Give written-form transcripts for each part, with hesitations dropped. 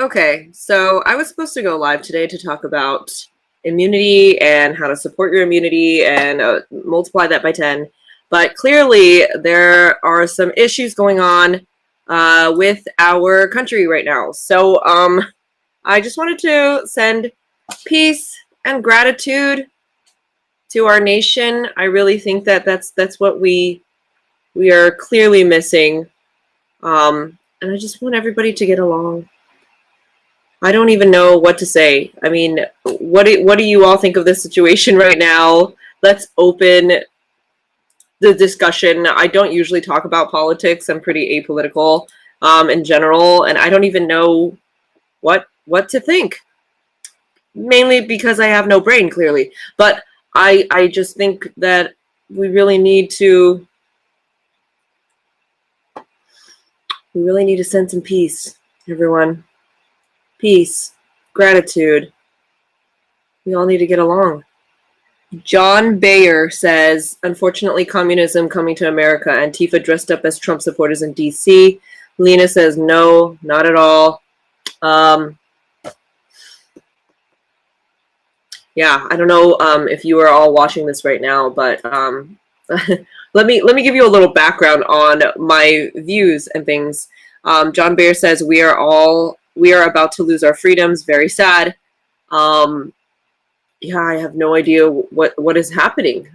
Okay, so I was supposed to go live today to talk about immunity and how to support your immunity and multiply that by 10. But clearly, there are some issues going on with our country right now. So I just wanted to send peace and gratitude to our nation. I really think that that's what we are clearly missing. And I just want everybody to get along. I don't even know what to say. I mean, what do you all think of this situation right now? Let's open the discussion. I don't usually talk about politics. I'm pretty apolitical in general, and I don't even know what to think. Mainly because I have no brain, clearly. But I just think that we really need to send some peace, everyone. Peace, gratitude. We all need to get along. John Bayer says, unfortunately, communism coming to America. Antifa dressed up as Trump supporters in D.C. Lena says, no, not at all. Yeah, I don't know if you are all watching this right now, but let me give you a little background on my views and things. John Bayer says, we are about to lose our freedoms. Very sad. Yeah, I have no idea what is happening.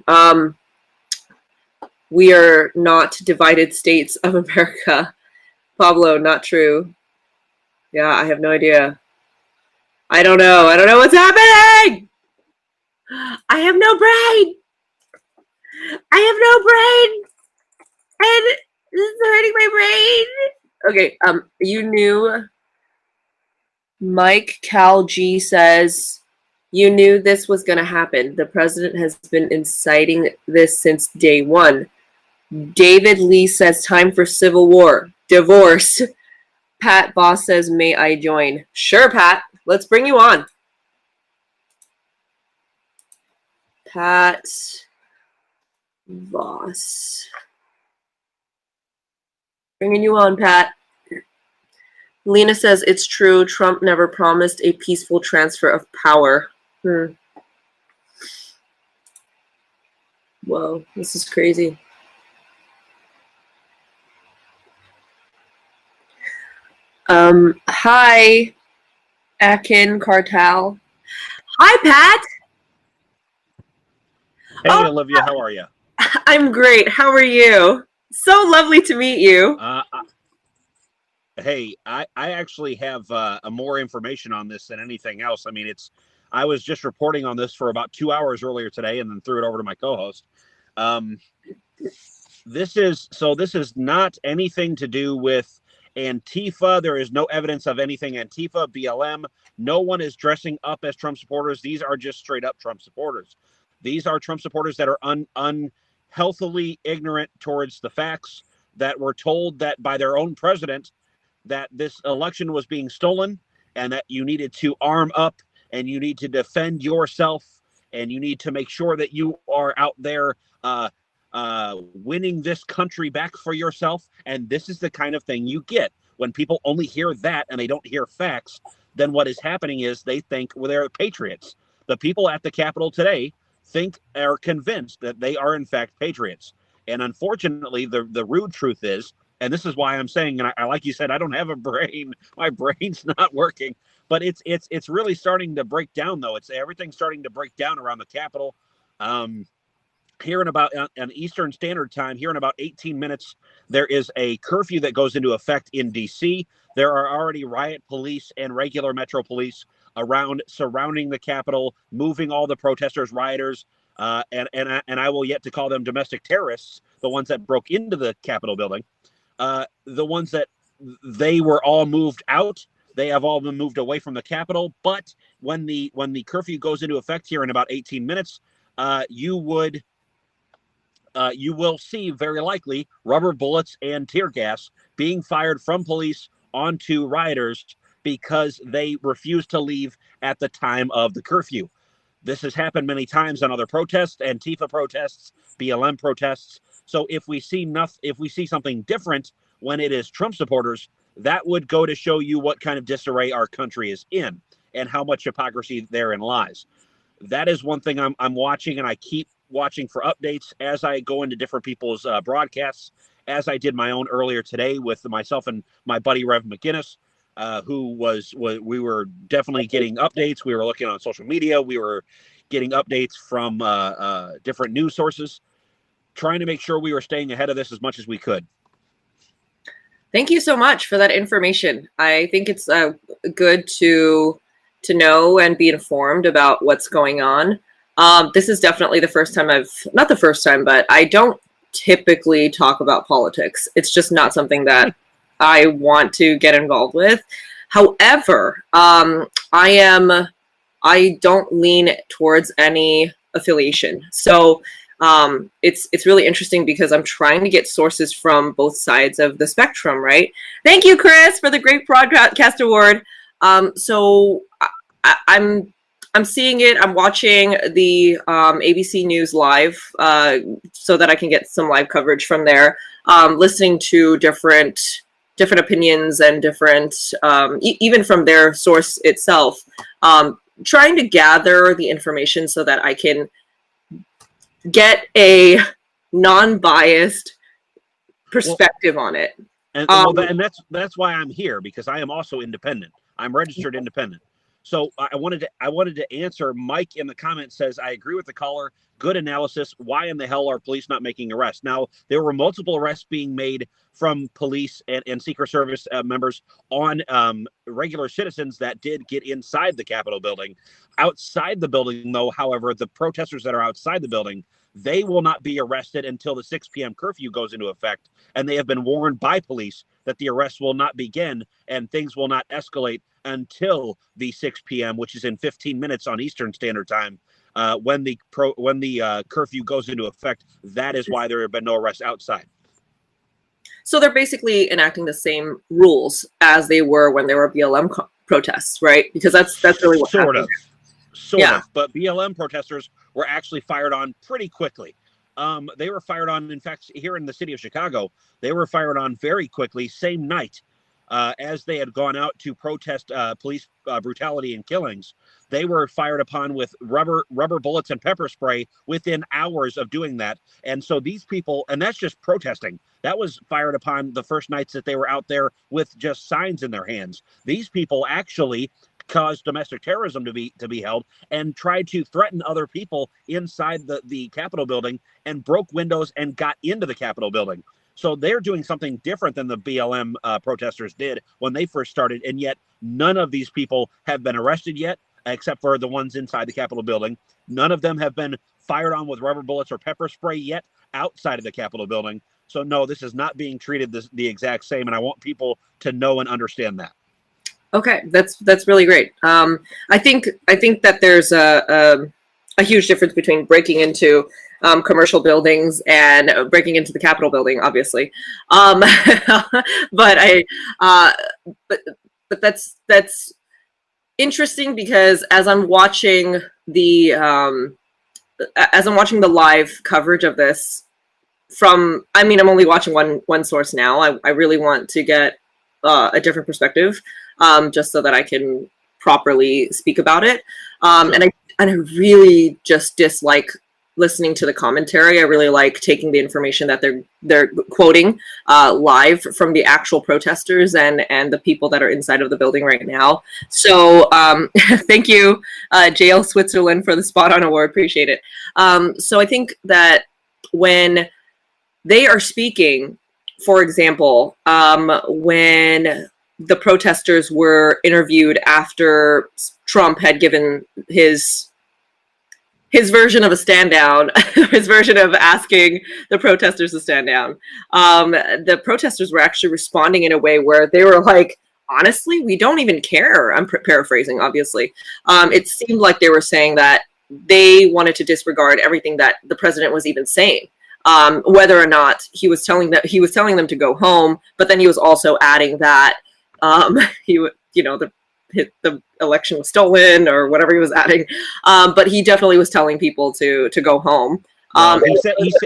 We are not divided states of America. Pablo, not true. Yeah, I have no idea. I don't know. I don't know what's happening. I have no brain. I have no brain. And this is hurting my brain. Okay, you knew Mike Cal G says, you knew this was going to happen. The president has been inciting this since day one. David Lee says, time for civil war. Divorce. Pat Boss says, may I join? Sure, Pat. Let's bring you on. Pat Boss. Bringing you on, Pat. Lena says, it's true. Trump never promised a peaceful transfer of power. Whoa, this is crazy. Hi, Akin Cartal. Hi, Pat. Hey, Olivia, how are you? I'm great. How are you? So lovely to meet you. Hey, I actually have more information on this than anything else. I mean, I was just reporting on this for about 2 hours earlier today and then threw it over to my co-host. This is not anything to do with Antifa. There is no evidence of anything Antifa, BLM. No one is dressing up as Trump supporters. These are just straight up Trump supporters. These are Trump supporters that are unhealthily ignorant towards the facts, that were told that by their own president that this election was being stolen and that you needed to arm up and you need to defend yourself and you need to make sure that you are out there winning this country back for yourself. And this is the kind of thing you get when people only hear that and they don't hear facts. Then what is happening is they think, well, they're patriots. The people at the Capitol today are convinced that they are in fact patriots. And unfortunately, the rude truth is, and this is why I'm saying, and I like you said, I don't have a brain. My brain's not working. But it's really starting to break down, though. Everything's starting to break down around the Capitol. Here in about an Eastern Standard Time, here in about 18 minutes, there is a curfew that goes into effect in D.C. There are already riot police and regular Metro police around surrounding the Capitol, moving all the protesters, rioters, and I will yet to call them domestic terrorists, the ones that broke into the Capitol building. The ones that they were all moved out. They have all been moved away from the Capitol. But when the curfew goes into effect here in about 18 minutes, you will see very likely rubber bullets and tear gas being fired from police onto rioters because they refuse to leave at the time of the curfew. This has happened many times on other protests, Antifa protests, BLM protests. So if we see something different when it is Trump supporters, that would go to show you what kind of disarray our country is in and how much hypocrisy therein lies. That is one thing I'm watching, and I keep watching for updates as I go into different people's broadcasts, as I did my own earlier today with myself and my buddy Rev McGinnis, we were definitely getting updates. We were looking on social media. We were getting updates from different news sources, trying to make sure we were staying ahead of this as much as we could. Thank you so much for that information. I think it's good to know and be informed about what's going on. This is definitely the first time not the first time, but I don't typically talk about politics. It's just not something that I want to get involved with. However, I don't lean towards any affiliation. So it's really interesting because I'm trying to get sources from both sides of the spectrum, right? Thank you, Chris, for the great broadcast award. So I'm seeing it. I'm watching the ABC News live so that I can get some live coverage from there. Listening to different opinions and different, even from their source itself. Trying to gather the information so that I can get a non-biased perspective on it. And that's why I'm here, because I am also independent. I'm registered independent. So I wanted to answer. Mike in the comments says, I agree with the caller. Good analysis. Why in the hell are police not making arrests? Now, there were multiple arrests being made from police and Secret Service members on regular citizens that did get inside the Capitol building. Outside the building, though, however, the protesters that are outside the building, they will not be arrested until the 6 p.m. curfew goes into effect. And they have been warned by police that the arrests will not begin and things will not escalate until the 6 p.m., which is in 15 minutes on Eastern Standard Time. When the curfew goes into effect, that is why there have been no arrests outside. So they're basically enacting the same rules as they were when there were BLM protests, right? Because that's really what happened. Sort of. But BLM protesters were actually fired on pretty quickly. They were fired on, in fact, here in the city of Chicago, they were fired on very quickly, same night. As they had gone out to protest police brutality and killings, they were fired upon with rubber bullets and pepper spray within hours of doing that. And so these people, and that's just protesting, that was fired upon the first nights that they were out there with just signs in their hands. These people actually caused domestic terrorism to be held and tried to threaten other people inside the Capitol building and broke windows and got into the Capitol building. So they're doing something different than the BLM protesters did when they first started, and yet none of these people have been arrested yet, except for the ones inside the Capitol building. None of them have been fired on with rubber bullets or pepper spray yet outside of the Capitol building. So no, this is not being treated the exact same, and I want people to know and understand that. Okay, that's really great. I think that there's a huge difference between breaking into commercial buildings and breaking into the Capitol building, obviously. But that's interesting because as I'm watching the live coverage of this I'm only watching one source now. I really want to get a different perspective, just so that I can properly speak about it. And I really just dislike listening to the commentary. I really like taking the information that they're quoting live from the actual protesters and the people that are inside of the building right now. So thank you, JL Switzerland, for the spot on award. Appreciate it. So I think that when they are speaking, for example, when the protesters were interviewed after Trump had given his version of a stand down, his version of asking the protesters to stand down, the protesters were actually responding in a way where they were like, honestly, we don't even care. I'm paraphrasing, obviously. It seemed like they were saying that they wanted to disregard everything that the president was even saying. Whether or not he was telling them to go home, but then he was also adding that the election was stolen or whatever he was adding. But he definitely was telling people to go home.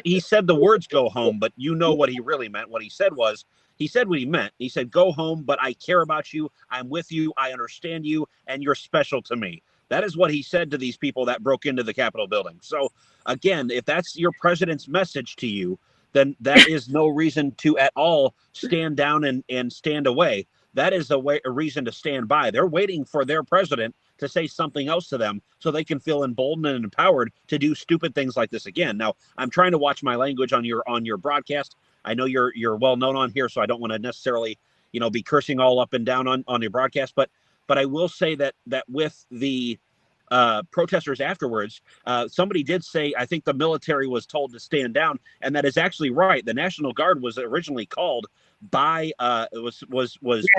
He said the words "go home," but you know what he really meant. What he said was he said what he meant. He said, go home, but I care about you. I'm with you. I understand you, and you're special to me. That is what he said to these people that broke into the Capitol building. So, again, if that's your president's message to you, then that is no reason to at all stand down and stand away. That is a reason to stand by. They're waiting for their president to say something else to them so they can feel emboldened and empowered to do stupid things like this again. Now, I'm trying to watch my language on your broadcast. I know you're well known on here, so I don't want to necessarily, be cursing all up and down on your broadcast, but I will say that with the protesters afterwards, somebody did say, I think the military was told to stand down, and that is actually right. The National Guard was originally called by was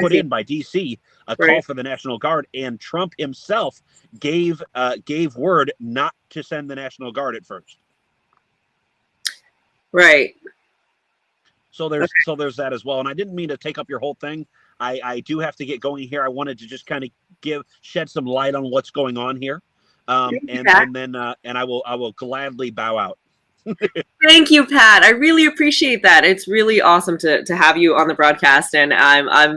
put in by DC, a call for the National Guard, and Trump himself gave word not to send the National Guard at first. Right. So there's that as well. And I didn't mean to take up your whole thing. I do have to get going here. I wanted to just kind of shed some light on what's going on here. And then I will gladly bow out. Thank you, Pat. I really appreciate that. It's really awesome to have you on the broadcast, and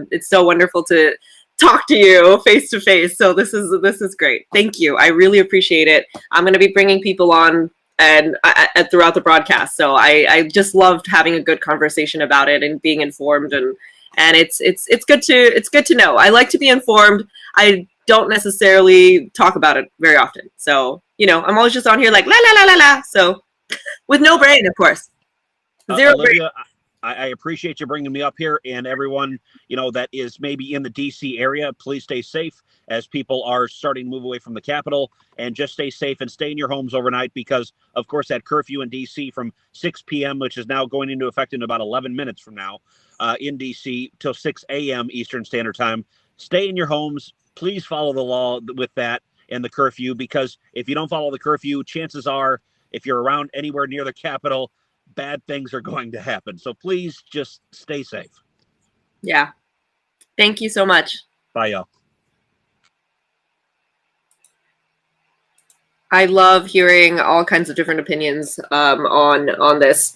it's so wonderful to talk to you face to face. So this is great. Thank you. I really appreciate it. I'm going to be bringing people on and throughout the broadcast. So I just loved having a good conversation about it and being informed, and it's good to know. I like to be informed. I don't necessarily talk about it very often. So, I'm always just on here like la la la la la. So with no brain, of course. Zero Olivia, brain. I appreciate you bringing me up here, and everyone, that is maybe in the DC area, please stay safe as people are starting to move away from the Capitol, and just stay safe and stay in your homes overnight because, of course, that curfew in DC from 6 p.m., which is now going into effect in about 11 minutes from now in DC till 6 a.m. Eastern Standard Time. Stay in your homes. Please follow the law with that and the curfew, because if you don't follow the curfew, chances are, if you're around anywhere near the Capitol, bad things are going to happen. So please just stay safe. Yeah. Thank you so much. Bye, y'all. I love hearing all kinds of different opinions on this.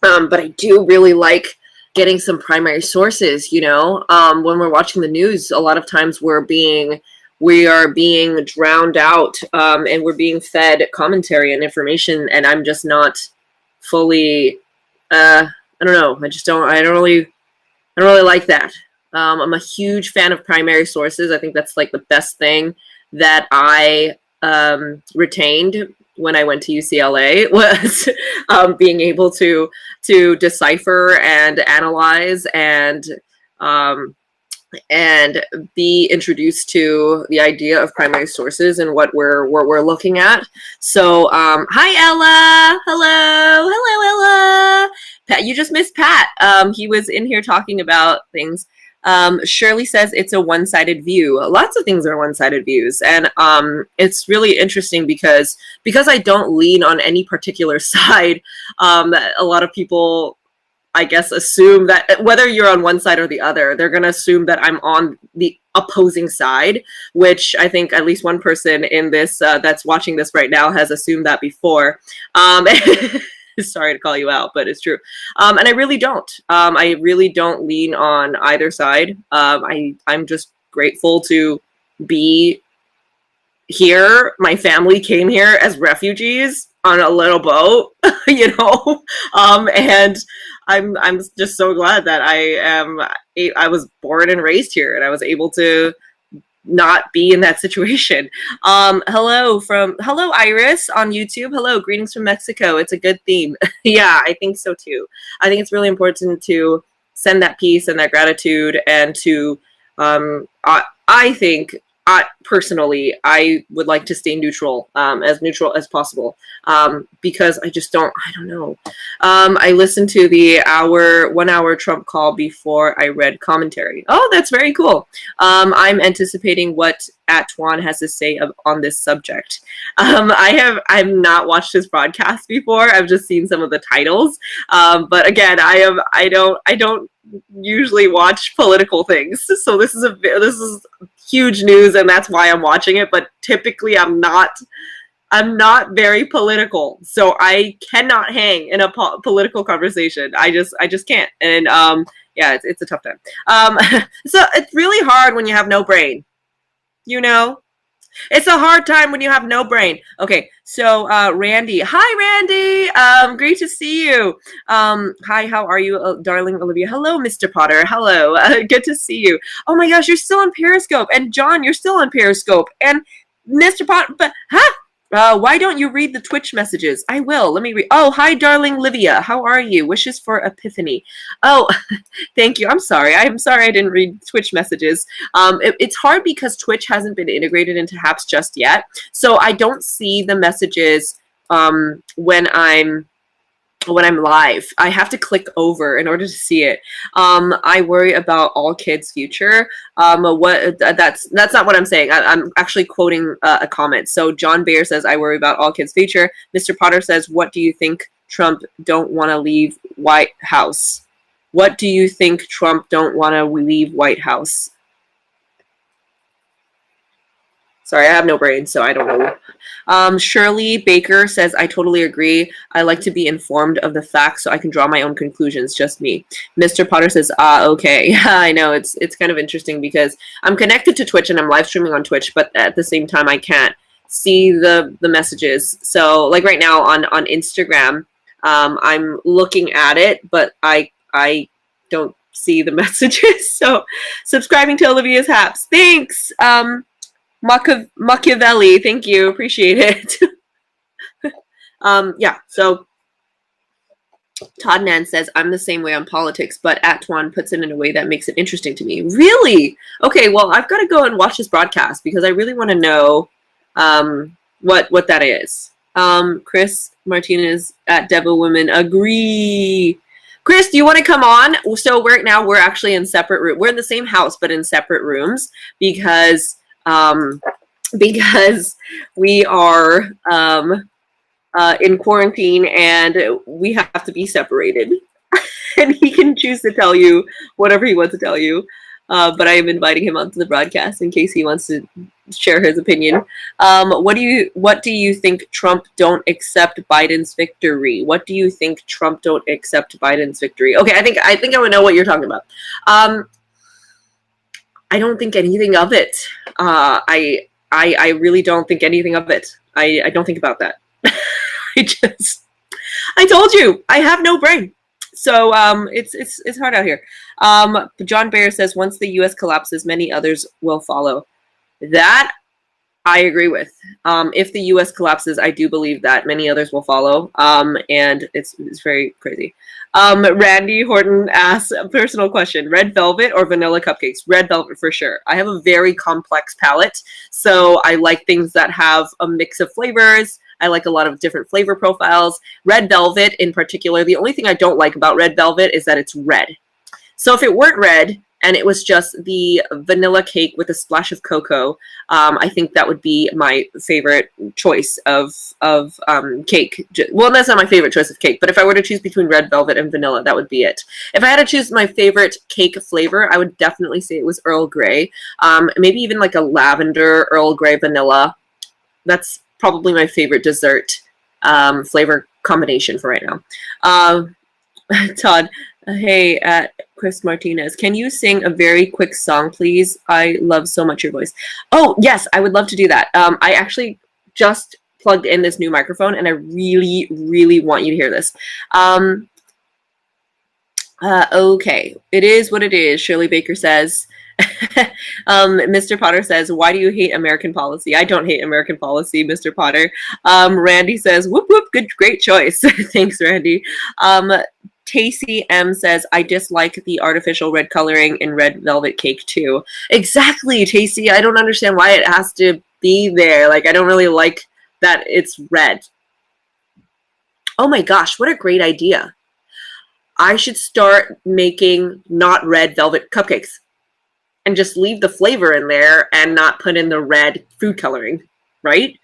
But I do really like getting some primary sources, when we're watching the news, a lot of times we are being drowned out, and we're being fed commentary and information, and I'm just not fully, I don't know. I don't really like that. I'm a huge fan of primary sources. I think that's like the best thing that I retained when I went to UCLA was being able to decipher and analyze and be introduced to the idea of primary sources and what we're looking at. So, hi Ella, hello Ella. Pat, you just missed Pat. He was in here talking about things. Shirley says it's a one-sided view. Lots of things are one-sided views, and it's really interesting because I don't lean on any particular side. A lot of people, I guess, assume that whether you're on one side or the other, they're going to assume that I'm on the opposing side, which I think at least one person in this that's watching this right now has assumed that before. Sorry to call you out, but it's true. And I really don't. I really don't lean on either side. I'm just grateful to be here. My family came here as refugees on a little boat, and I'm just so glad that I was born and raised here, and I was able to not be in that situation. Hello Iris on YouTube. Hello, greetings from Mexico. It's a good theme. Yeah, I think so too. I think it's really important to send that peace and that gratitude, and to I think personally, I would like to stay neutral as possible, because I don't know. I listened to the 1 hour Trump call before I read commentary. Oh, that's very cool. I'm anticipating what Atwan has to say on this subject. I've not watched his broadcast before. I've just seen some of the titles. But again, I don't usually watch political things. So this is huge news, and that's why I'm watching it. But typically I'm not very political, so I cannot hang in a political conversation. I just can't. And Yeah, it's a tough time. So it's really hard when you have no brain. You know, it's a hard time when you have no brain. Okay, so Randy. Hi, Randy. Great to see you. Hi, how are you, darling Olivia? Hello, Mr. Potter. Hello. Good to see you. Oh my gosh, you're still on Periscope. And John, you're still on Periscope. And Mr. Potter, but, huh? Why don't you read the Twitch messages? I will. Let me read. Oh, hi, darling Livia. How are you? Wishes for Epiphany. Oh, thank you. I'm sorry. I'm sorry I didn't read Twitch messages. It's hard because Twitch hasn't been integrated into Haps just yet. So I don't see the messages when I'm live. I have to click over in order to see it. I worry about all kids' future. That's not what I'm saying. I'm actually quoting a comment. So John Baer says, I worry about all kids' future. Mr. Potter says, what do you think Trump don't want to leave White House? What do you think Trump don't want to leave White House? Sorry, I have no brain, so I don't know. Shirley Baker says, I totally agree. I like to be informed of the facts so I can draw my own conclusions, just me. Mr. Potter says, okay. Yeah, I know. It's kind of interesting because I'm connected to Twitch and I'm live streaming on Twitch, but at the same time, I can't see the messages. So like right now on Instagram, I'm looking at it, but I don't see the messages. So subscribing to Olivia's Haps. Thanks. Machiavelli, thank you, appreciate it. Yeah, so Todd Nan says, I'm the same way on politics, but Atwan puts it in a way that makes it interesting to me. Really? Okay, well, I've got to go and watch this broadcast because I really want to know what that is. Chris Martinez at Devil Women, agree. Chris, do you want to come on? So right now we're actually in separate rooms. We're in the same house, but in separate rooms because we are in quarantine and we have to be separated. And he can choose to tell you whatever he wants to tell you. But I am inviting him onto the broadcast in case he wants to share his opinion. What do you think Trump don't accept Biden's victory? What do you think Trump don't accept Biden's victory? Okay, I think I would know what you're talking about. I don't think anything of it. I really don't think anything of it. I don't think about that. I told you, I have no brain. So it's hard out here. John Baer says, once the U.S. collapses, many others will follow. That I agree with. If the U.S. collapses, I do believe that many others will follow. And it's very crazy. Randy Horton asks a personal question: red velvet or vanilla cupcakes? Red velvet for sure. I have a very complex palate, so I like things that have a mix of flavors. I like a lot of different flavor profiles. Red velvet in particular, the only thing I don't like about red velvet is that it's red. So if it weren't red and it was just the vanilla cake with a splash of cocoa, I think that would be my favorite choice of cake. Well, that's not my favorite choice of cake, but if I were to choose between red velvet and vanilla, that would be it. If I had to choose my favorite cake flavor, I would definitely say it was Earl Grey. Maybe even like a lavender Earl Grey vanilla. That's probably my favorite dessert flavor combination for right now. Todd, hey, Chris Martinez, can you sing a very quick song, please? I love so much your voice. Oh, yes, I would love to do that. I actually just plugged in this new microphone, and I really, really want you to hear this. Okay, it is what it is, Shirley Baker says. Mr. Potter says, why do you hate American policy? I don't hate American policy, Mr. Potter. Randy says, whoop, whoop, great choice. Thanks, Randy. Tacy M says, I dislike the artificial red coloring in red velvet cake too. Exactly, Tacy. I don't understand why it has to be there. Like, I don't really like that it's red. Oh my gosh, what a great idea. I should start making not red velvet cupcakes and just leave the flavor in there and not put in the red food coloring, right?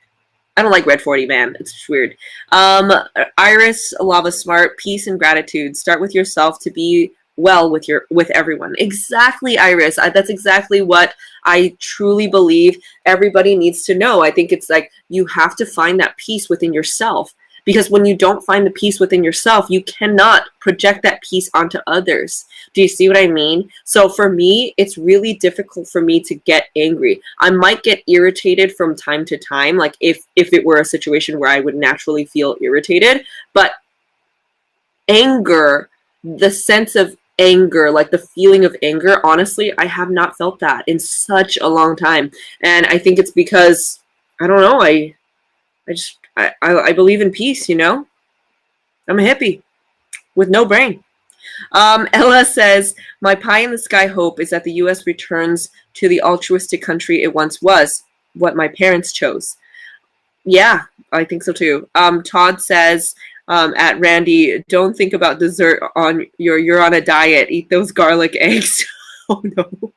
I don't like red 40, man. It's just weird. Iris Lava Smart, peace and gratitude. Start with yourself to be well with everyone. Exactly, Iris. That's exactly what I truly believe everybody needs to know. I think it's like you have to find that peace within yourself. Because when you don't find the peace within yourself, you cannot project that peace onto others. Do you see what I mean? So for me, it's really difficult for me to get angry. I might get irritated from time to time, like if it were a situation where I would naturally feel irritated, but anger, the sense of anger, like the feeling of anger, honestly, I have not felt that in such a long time. And I think it's because, I don't know, I believe in peace, you know? I'm a hippie with no brain. Ella says, my pie in the sky hope is that the U.S. returns to the altruistic country it once was, what my parents chose. Yeah, I think so too. Todd says, at Randy, don't think about dessert on you're on a diet. Eat those garlic eggs. Oh no.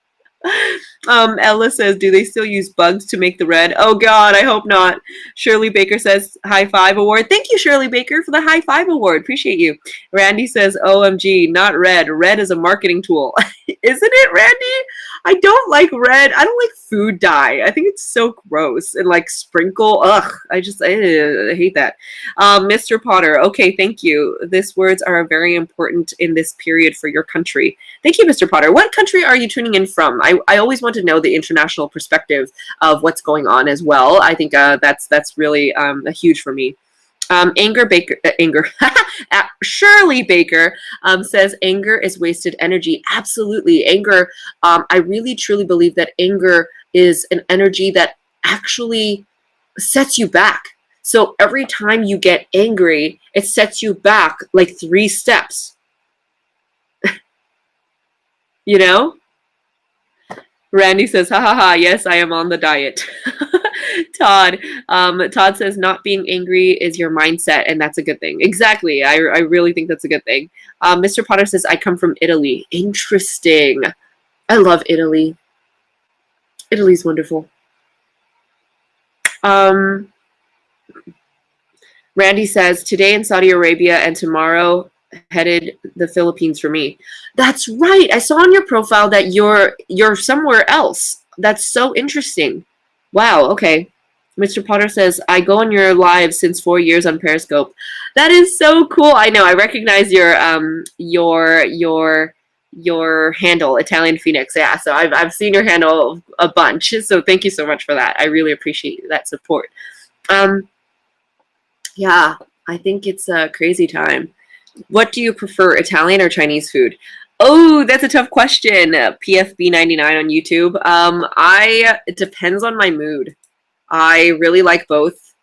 Ella says, do they still use bugs to make the red? Oh God, I hope not. Shirley Baker says, high five award. Thank you, Shirley Baker, for the high five award. Appreciate you. Randy says, OMG, not red. Red is a marketing tool. Isn't it, Randy? I don't like red. I don't like food dye. I think it's so gross. And like sprinkle. Ugh, I hate that. Mr. Potter, okay, thank you. These words are very important in this period for your country. Thank you, Mr. Potter. What country are you tuning in from? I always want to know the international perspective of what's going on as well. I think that's really huge for me. Shirley Baker says anger is wasted energy. Absolutely. Anger, I really truly believe that anger is an energy that actually sets you back. So every time you get angry, it sets you back like 3 steps. You know? Randy says, ha ha ha, yes, I am on the diet. Todd says not being angry is your mindset, and that's a good thing. Exactly. I really think that's a good thing. Mr. Potter says, I come from Italy. Interesting. I love Italy. Italy's wonderful. Randy says, today in Saudi Arabia and tomorrow headed the Philippines for me. That's right. I saw on your profile that you're somewhere else. That's so interesting. Wow. Okay. Mr. Potter says, I go on your live since 4 years on Periscope. That is so cool. I know. I recognize your handle, Italian Phoenix. Yeah. So I've seen your handle a bunch. So thank you so much for that. I really appreciate that support. Yeah, I think it's a crazy time. What do you prefer, Italian or Chinese food? Oh, that's a tough question. PFB99 on YouTube. It depends on my mood. I really like both.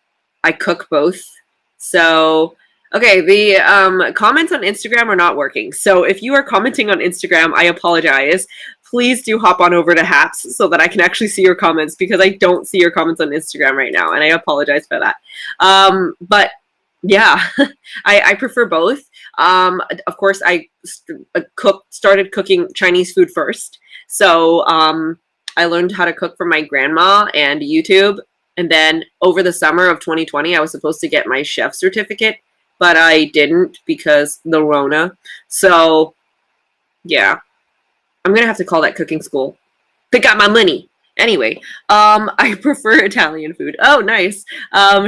I cook both. So, okay, the comments on Instagram are not working. So if you are commenting on Instagram, I apologize. Please do hop on over to Haps so that I can actually see your comments, because I don't see your comments on Instagram right now, and I apologize for that. But yeah, I prefer both. Of course, I started cooking Chinese food first. So I learned how to cook from my grandma and YouTube. And then over the summer of 2020, I was supposed to get my chef certificate, but I didn't because the Rona. So yeah, I'm going to have to call that cooking school. Pick up my money. Anyway, I prefer Italian food. Oh, nice.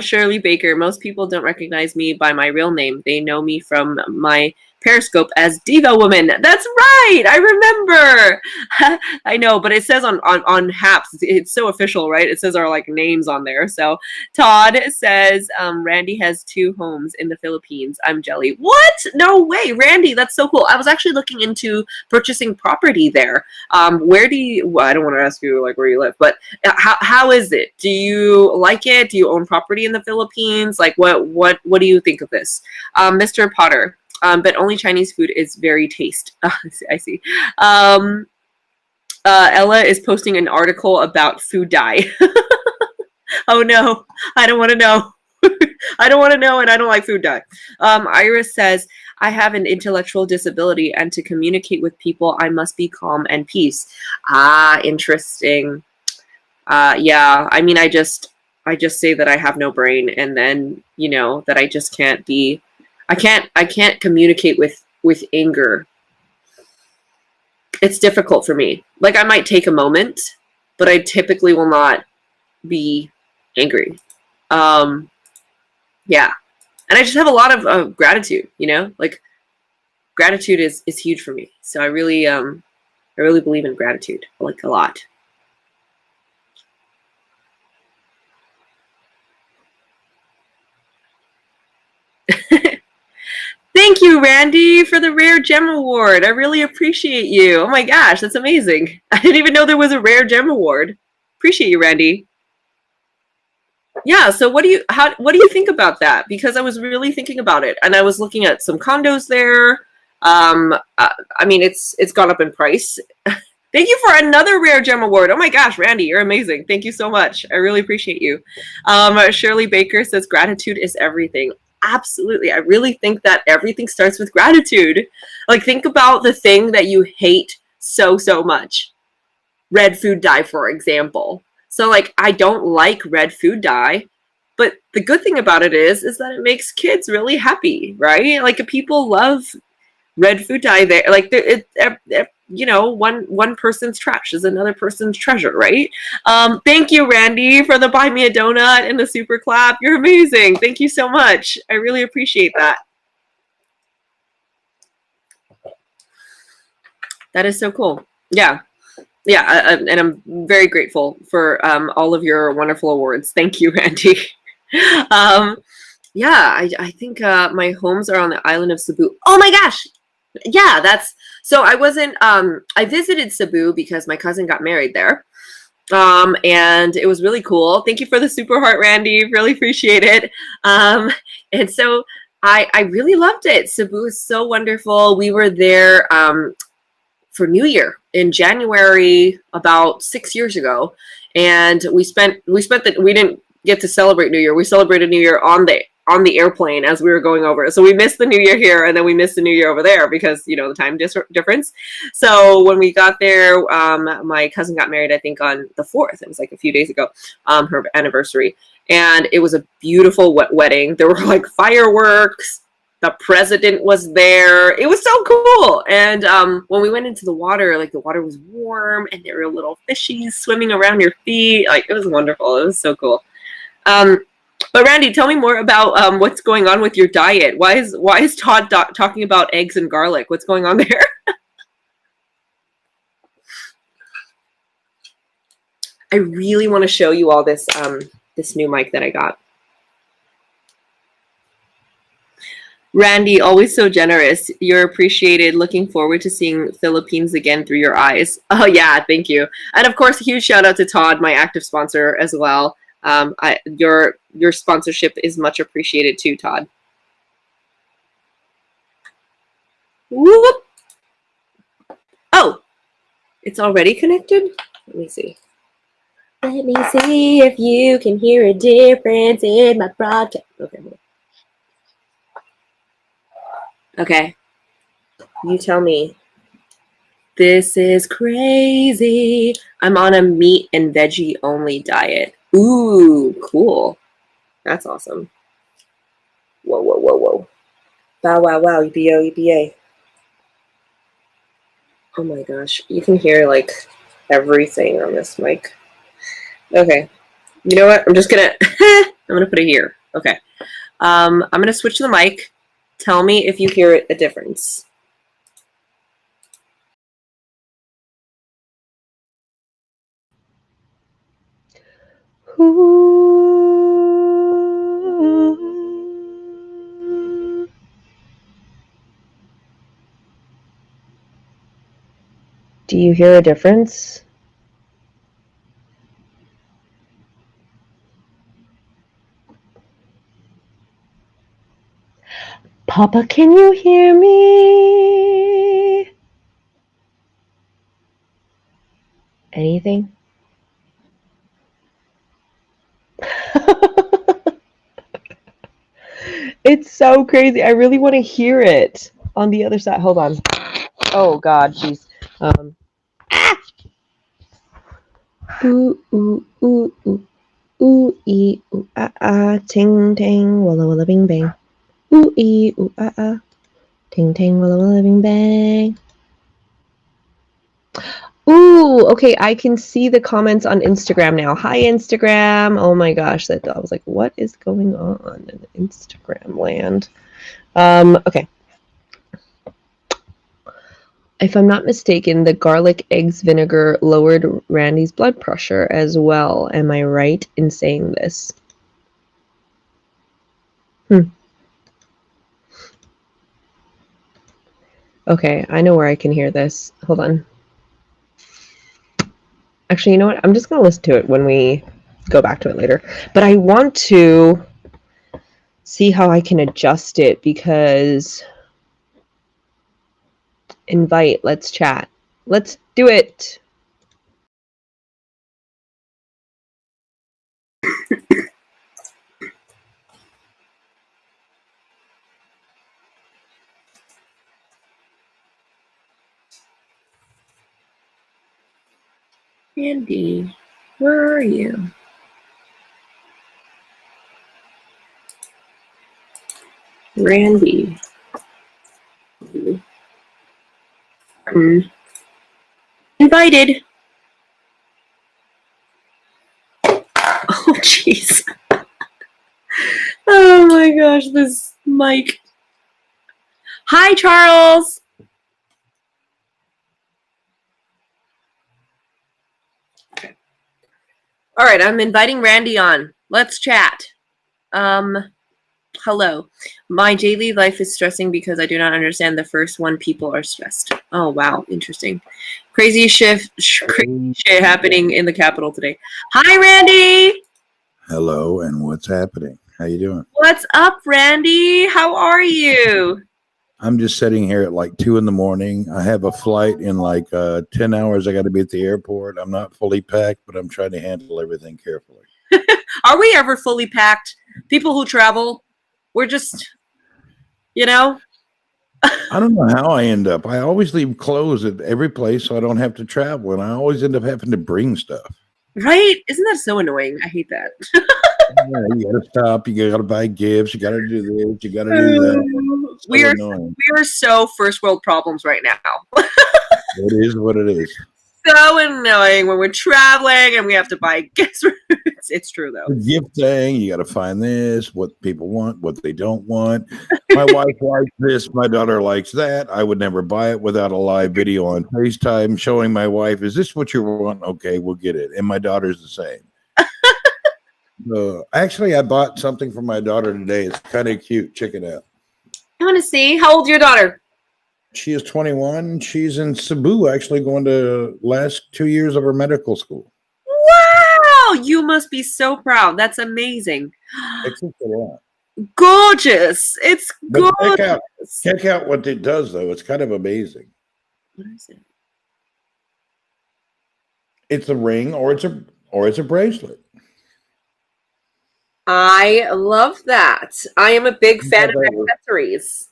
Shirley Baker. Most people don't recognize me by my real name. They know me from my Periscope as Diva Woman. That's right. I remember. I know, but it says on Haps, it's so official, right? It says our like names on there. So Todd says, Randy has 2 homes in the Philippines. I'm jelly. What? No way, Randy. That's so cool. I was actually looking into purchasing property there. Where do you? Well, I don't want to ask you like where you live, but how is it? Do you like it? Do you own property in the Philippines? Like what do you think of this, Mr. Potter? But only Chinese food is very taste. I see. Ella is posting an article about food dye. Oh no, I don't want to know. I don't want to know, and I don't like food dye. Iris says, I have an intellectual disability, and to communicate with people, I must be calm and peace. Ah, interesting. Yeah, I mean, I just say that I have no brain, and then, you know, that I just can't be, I can't communicate with anger. It's difficult for me. Like, I might take a moment, but I typically will not be angry. Yeah. And I just have a lot of gratitude, you know, like gratitude is huge for me. So I really believe in gratitude, like a lot. Thank you, Randy, for the Rare Gem Award. I really appreciate you. Oh my gosh, that's amazing. I didn't even know there was a Rare Gem Award. Appreciate you, Randy. Yeah, so what do you think about that? Because I was really thinking about it, and I was looking at some condos there. I mean, it's gone up in price. Thank you for another Rare Gem Award. Oh my gosh, Randy, you're amazing. Thank you so much. I really appreciate you. Shirley Baker says gratitude is everything. Absolutely. I really think that everything starts with gratitude. Like, think about the thing that you hate so, so much. Red food dye, for example. So, like, I don't like red food dye, but the good thing about it is that it makes kids really happy, right? Like, people love red food dye. There, like, you know, one person's trash is another person's treasure, right? Thank you, Randy, for the buy me a donut and the super clap. You're amazing. Thank you so much. I really appreciate that. That is so cool. Yeah. Yeah, and I'm very grateful for all of your wonderful awards. Thank you, Randy. um, yeah, I think my homes are on the island of Cebu. Oh my gosh! Yeah, that's so. I wasn't. I visited Cebu because my cousin got married there, and it was really cool. Thank you for the super heart, Randy. Really appreciate it. And so I really loved it. Cebu is so wonderful. We were there. For New Year in January about 6 years ago, and we didn't get to celebrate New Year. We celebrated New Year on the airplane as we were going over. So we missed the New Year here, and then we missed the New Year over there because, you know, the time difference. So when we got there, my cousin got married, I think, on the 4th. It was like a few days ago, her anniversary, and it was a beautiful wedding. There were like fireworks. The president was there. It was so cool. And when we went into the water, like, the water was warm and there were little fishies swimming around your feet. Like, it was wonderful. It was so cool. But Randy, tell me more about what's going on with your diet. Why is Todd talking about eggs and garlic? What's going on there? I really want to show you all this this new mic that I got. Randy, always so generous. You're appreciated. Looking forward to seeing Philippines again through your eyes. Oh yeah, thank you. And of course, a huge shout out to Todd, my active sponsor as well. Your sponsorship is much appreciated too, Todd. Whoop. Oh, it's already connected? Let me see. Let me see if you can hear a difference in my broadcast. Okay. Okay. You tell me. This is crazy. I'm on a meat and veggie only diet. Ooh, cool. That's awesome. Whoa, whoa, whoa, whoa. Bow, wow, wow. EPO, EPA. Oh my gosh. You can hear, like, everything on this mic. Okay. You know what? I'm just gonna I'm gonna put it here. Okay. I'm gonna switch the mic. Tell me if you hear a difference. Do you hear a difference? Papa, can you hear me? Anything? It's so crazy. I really want to hear it on the other side. Hold on. Oh God, jeez. Ooh ooh ooh ooh ooh ee ooh ah ah ting ting walla walla bing bang. Ooh ee ooh ah ah ting ting walla walla bing bang. Ooh, okay, I can see the comments on Instagram now. Hi, Instagram. Oh my gosh, I was like, what is going on in Instagram land? Okay. If I'm not mistaken, the garlic eggs vinegar lowered Randy's blood pressure as well. Am I right in saying this? Okay, I know where I can hear this. Hold on. Actually, you know what? I'm just going to listen to it when we go back to it later. But I want to see how I can adjust it because invite, let's chat. Let's do it. Andy, where are you? Randy. Invited. Oh, jeez. Oh my gosh, this mic. Hi, Charles. All right, I'm inviting Randy on. Let's chat. Hello. My daily life is stressing because I do not understand the first one. People are stressed. Oh, wow. Interesting. Crazy shit happening in the Capitol today. Hi, Randy. Hello, and what's happening? How you doing? What's up, Randy? How are you? I'm just sitting here at like 2 a.m. I have a flight in like 10 hours. I got to be at the airport. I'm not fully packed, but I'm trying to handle everything carefully. Are we ever fully packed? People who travel, we're just, you know. I don't know how I end up. I always leave clothes at every place so I don't have to travel, and I always end up having to bring stuff. Right? Isn't that so annoying? I hate that. Yeah, you got to stop. You got to buy gifts. You got to do this. You got to do that. So we annoying. are so first world problems right now. It is what it is. So annoying when we're traveling and we have to buy gifts. It's true though. The gift thing, you got to find this, what people want, what they don't want. My wife likes this, my daughter likes that. I would never buy it without a live video on FaceTime showing my wife, is this what you want? Okay, we'll get it. And my daughter's the same. Actually, I bought something for my daughter today. It's kind of cute. Check it out. I want to see. How old's your daughter? She is 21. She's in Cebu, actually going to last 2 years of her medical school. Wow, you must be so proud. That's amazing. Gorgeous. It's gorgeous. Check out what it does, though. It's kind of amazing. What is it? It's a ring, or it's a bracelet. I love that. I am a big fan of accessories.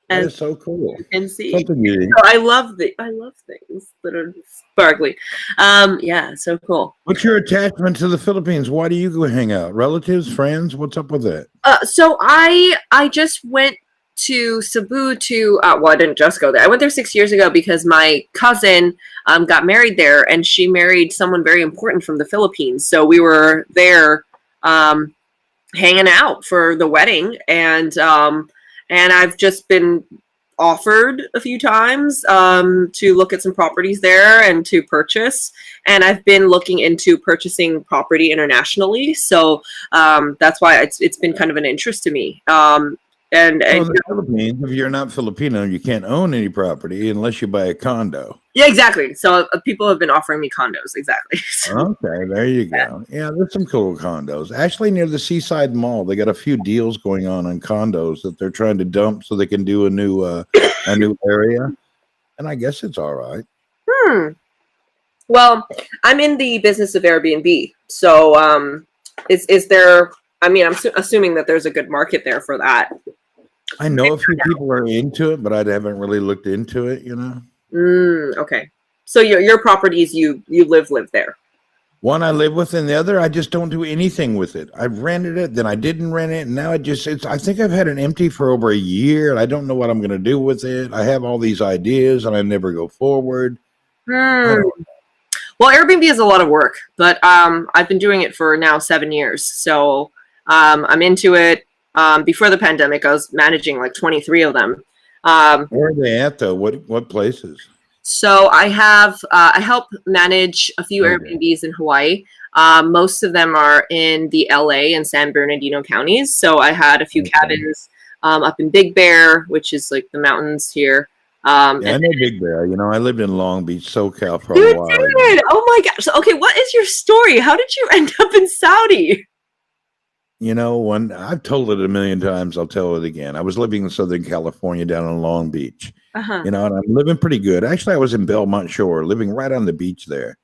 That is so cool. You can see. So I love things that are sparkly. Yeah, so cool. What's your attachment to the Philippines? Why do you go hang out? Relatives, friends? What's up with that? So I just went to Cebu to well, I didn't just go there. I went there 6 years ago because my cousin got married there, and she married someone very important from the Philippines. So we were there hanging out for the wedding, and I've just been offered a few times to look at some properties there and to purchase. And I've been looking into purchasing property internationally. So that's why it's been kind of an interest to me. And the Philippines, if you're not Filipino, you can't own any property unless you buy a condo. Yeah, exactly. So people have been offering me condos. Exactly. Okay, there you go. Yeah, there's some cool condos. Actually, near the Seaside Mall, they got a few deals going on condos that they're trying to dump so they can do a new area. And I guess it's all right. Well, I'm in the business of Airbnb. So is there, I mean, I'm assuming that there's a good market there for that. I know a few people are into it, but I haven't really looked into it, you know. Okay. So your properties, you live there. One I live with, and the other I just don't do anything with it. I've rented it, then I didn't rent it, and now I think I've had it empty for over a year, and I don't know what I'm going to do with it. I have all these ideas, and I never go forward. Well, Airbnb is a lot of work, but I've been doing it for now 7 years. So I'm into it. Before the pandemic, I was managing like 23 of them. Where are they at though? What places? So I help manage a few Okay. Airbnbs in Hawaii. Most of them are in the LA and San Bernardino counties. So I had a few Okay. cabins up in Big Bear, which is like the mountains here. Yeah, I know Big Bear. You know, I lived in Long Beach, SoCal for You a while. did! Oh my gosh. So, okay, what is your story? How did you end up in Saudi? You know, when I've told it a million times, I'll tell it again. I was living in Southern California down in Long Beach, Uh-huh. you know, and I'm living pretty good. Actually, I was in Belmont Shore, living right on the beach there.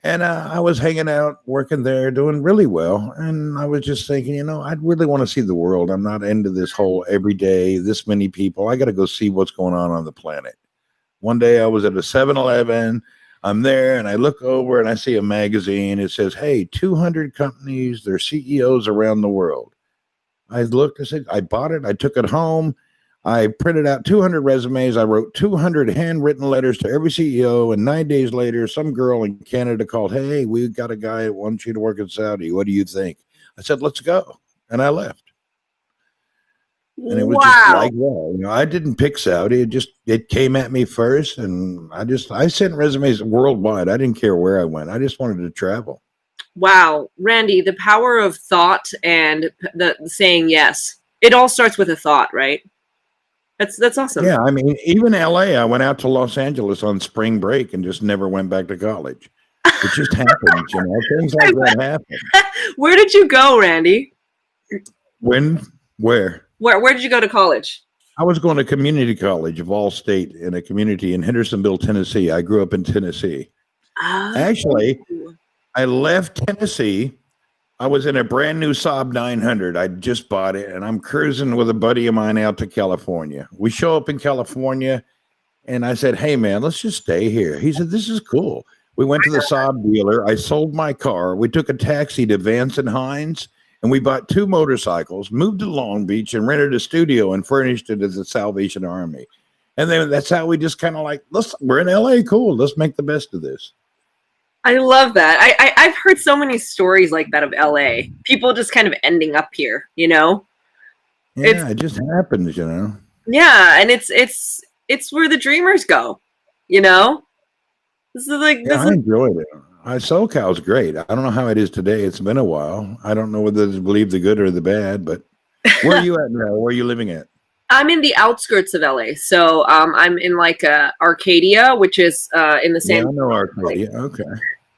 And I was hanging out, working there, doing really well. And I was just thinking, you know, I'd really want to see the world. I'm not into this whole every day, this many people. I got to go see what's going on the planet. One day I was at a 7-Eleven. I'm there and I look over and I see a magazine. It says, hey, 200 companies, their CEOs around the world. I looked, I said, I bought it. I took it home. I printed out 200 resumes. I wrote 200 handwritten letters to every CEO. And 9 days later, some girl in Canada called, hey, we got a guy that wants you to work in Saudi. What do you think? I said, let's go. And I left. And it was just Wow. like that. You know, I didn't pick Saudi. It came at me first. And I sent resumes worldwide. I didn't care where I went. I just wanted to travel. Wow. Randy, the power of thought and the saying yes. It all starts with a thought, right? That's awesome. Yeah, I mean, even LA, I went out to Los Angeles on spring break and just never went back to college. It just happens, you know, things like that happen. Where did you go, Randy? Where? Where did you go to college? I was going to community college of all state in a community in Hendersonville, Tennessee. I grew up in Tennessee. Oh. Actually, I left Tennessee. I was in a brand new Saab 900. I just bought it, and I'm cruising with a buddy of mine out to California. We show up in California, and I said, hey, man, let's just stay here. He said, this is cool. We went to the Saab dealer. I sold my car. We took a taxi to Vance and Hines, and we bought 2 motorcycles, moved to Long Beach, and rented a studio and furnished it as the Salvation Army. And then that's how we just kind of like, we're in LA, cool. Let's make the best of this. I love that. I've heard so many stories like that of LA. People just kind of ending up here, you know? Yeah, it just happens, you know? Yeah, and it's where the dreamers go, you know? This is like I enjoyed it. SoCal's great. I don't know how it is today. It's been a while. I don't know whether to believe the good or the bad, but where are you at now? Where are you living at? I'm in the outskirts of LA. So I'm in like Arcadia, which is in the same. Yeah, I know Arcadia. Okay.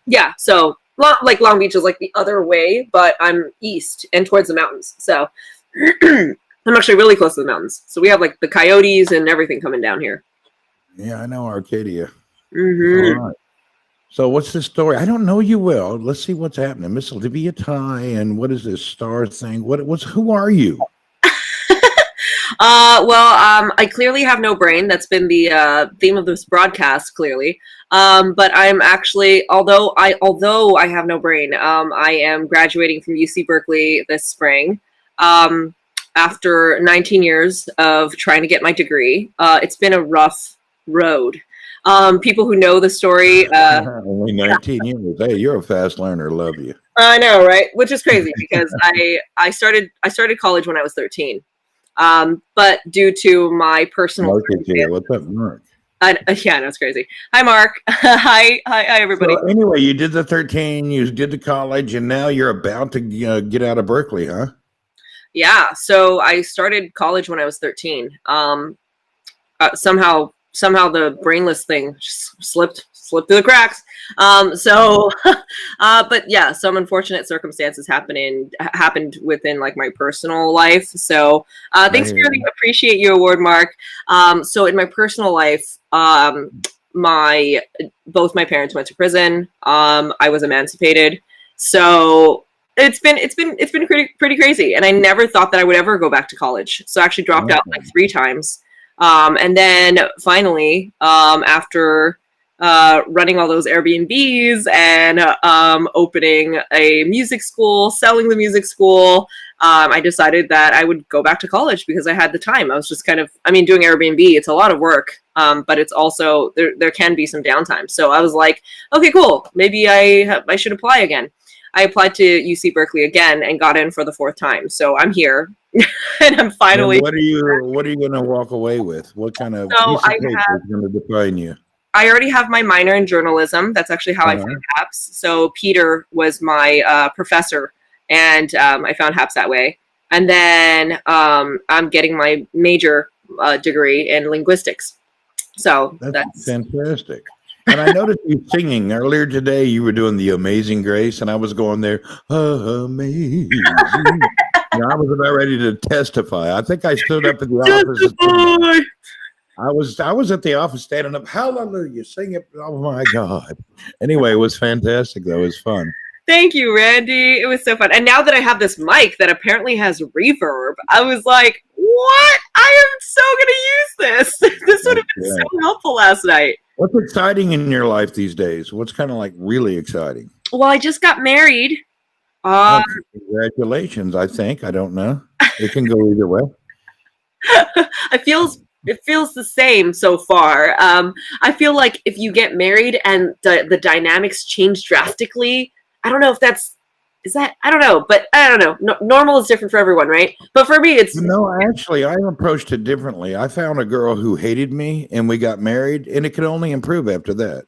Yeah, so like Long Beach is like the other way, but I'm east and towards the mountains. So I'm actually really close to the mountains. So we have like the coyotes and everything coming down here. Yeah, I know Arcadia. Mm-hmm. All right. So what's the story? I don't know you well. Let's see what's happening. Miss Olivia Ty, and what is this star thing? Who are you? I clearly have no brain. That's been the theme of this broadcast, clearly. But I'm actually, although I have no brain, I am graduating from UC Berkeley this spring. After 19 years of trying to get my degree, it's been a rough road. People who know the story, only 19 years. Hey, you're a fast learner. Love you. I know, right? Which is crazy because I started college when I was 13. But due to my personal Mark is here. What's up, Mark? Yeah, no, it's crazy. Hi, Mark. Hi, everybody. So anyway, you did the 13, you did the college, and now you're about to get out of Berkeley, huh? Yeah. So I started college when I was 13. Somehow the brainless thing slipped through the cracks. But yeah, some unfortunate circumstances happened within like my personal life. So thanks for the appreciate you award, Mark. So in my personal life, both my parents went to prison. I was emancipated. So it's been pretty crazy. And I never thought that I would ever go back to college. So I actually dropped out like 3 times. And then finally, after running all those Airbnbs and opening a music school, selling the music school, I decided that I would go back to college because I had the time. I was just kind of, I mean, doing Airbnb, it's a lot of work, but it's also, there can be some downtime. So I was like, okay, cool. Maybe I should apply again. I applied to UC Berkeley again and got in for the 4th time. So I'm here and I'm finally. And what are you going to walk away with? What kind of So piece of paper is going to define you? I already have my minor in journalism. That's actually how I found HAPS. So Peter was my professor, and I found HAPS that way. And then I'm getting my major degree in linguistics. So that's fantastic. And I noticed you singing earlier today. You were doing the Amazing Grace, and I was going there, amazing. I was about ready to testify. I think I stood up at the office. I was at the office standing up, hallelujah, sing it. Oh my God. Anyway, it was fantastic though. It was fun. Thank you, Randy. It was so fun. And now that I have this mic that apparently has reverb, I was like, what? I am so going to use this. This would have been so helpful last night. What's exciting in your life these days? What's kind of like really exciting? Well, I just got married. Congratulations, I think. I don't know. It can go either way. It feels the same so far. I feel like if you get married and the dynamics change drastically, I don't know if I don't know, but I don't know. Normal is different for everyone, right? But for me, it's... No, actually, I approached it differently. I found a girl who hated me, and we got married, and it could only improve after that.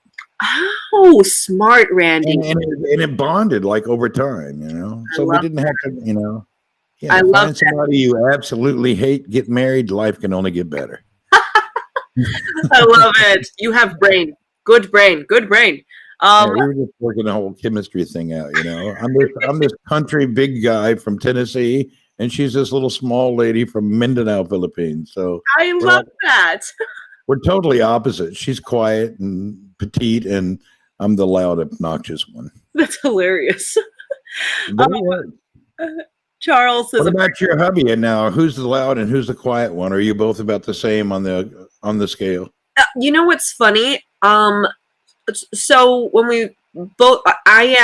Oh, smart, Randy. And it bonded, like, over time, you know? So we didn't have to, you know... Yeah, I love find somebody you absolutely hate, get married, life can only get better. I love it. You have brain. Good brain. Good brain. Yeah, we were just working the whole chemistry thing out, you know. I'm this country big guy from Tennessee, and she's this little small lady from Mindanao, Philippines. So I love that. We're totally opposite. She's quiet and petite, and I'm the loud, obnoxious one. That's hilarious. Charles says, what about your hubby? And now, who's the loud and who's the quiet one? Are you both about the same on the scale? You know what's funny? So when we both, I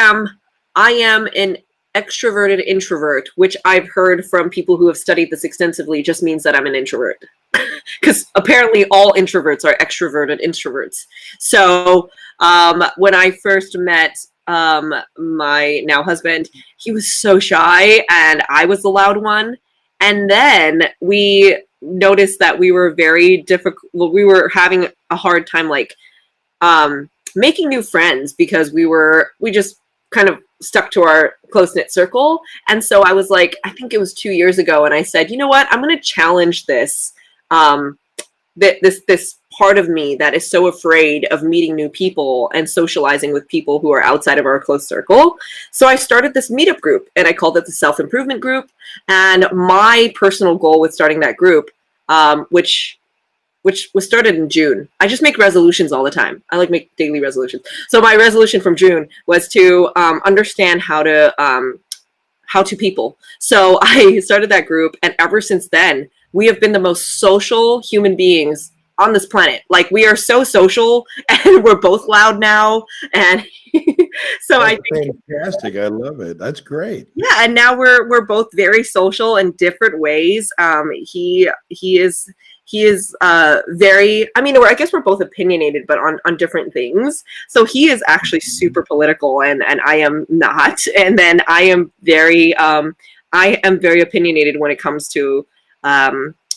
am an extroverted introvert, which I've heard from people who have studied this extensively just means that I'm an introvert. Because apparently all introverts are extroverted introverts. So when I first met my now husband, he was so shy and I was the loud one. And then we noticed that we were very difficult. Well, we were having a hard time, like, making new friends because we just kind of stuck to our close-knit circle. And so I was like, I think it was 2 years ago, and I said, you know what, I'm going to challenge this this part of me that is so afraid of meeting new people and socializing with people who are outside of our close circle. So I started this meetup group, and I called it the Self-Improvement Group. And my personal goal with starting that group, which was started in June. I just make resolutions all the time. I like make daily resolutions. So my resolution from June was to understand how to people. So I started that group, and ever since then, we have been the most social human beings on this planet. Like, we are so social, and we're both loud now. And so that's fantastic. I love it. That's great. Yeah, and now we're both very social in different ways. He is very, I mean, I guess we're both opinionated, but on different things. So he is actually super political, and I am not. And then I am very opinionated when it comes to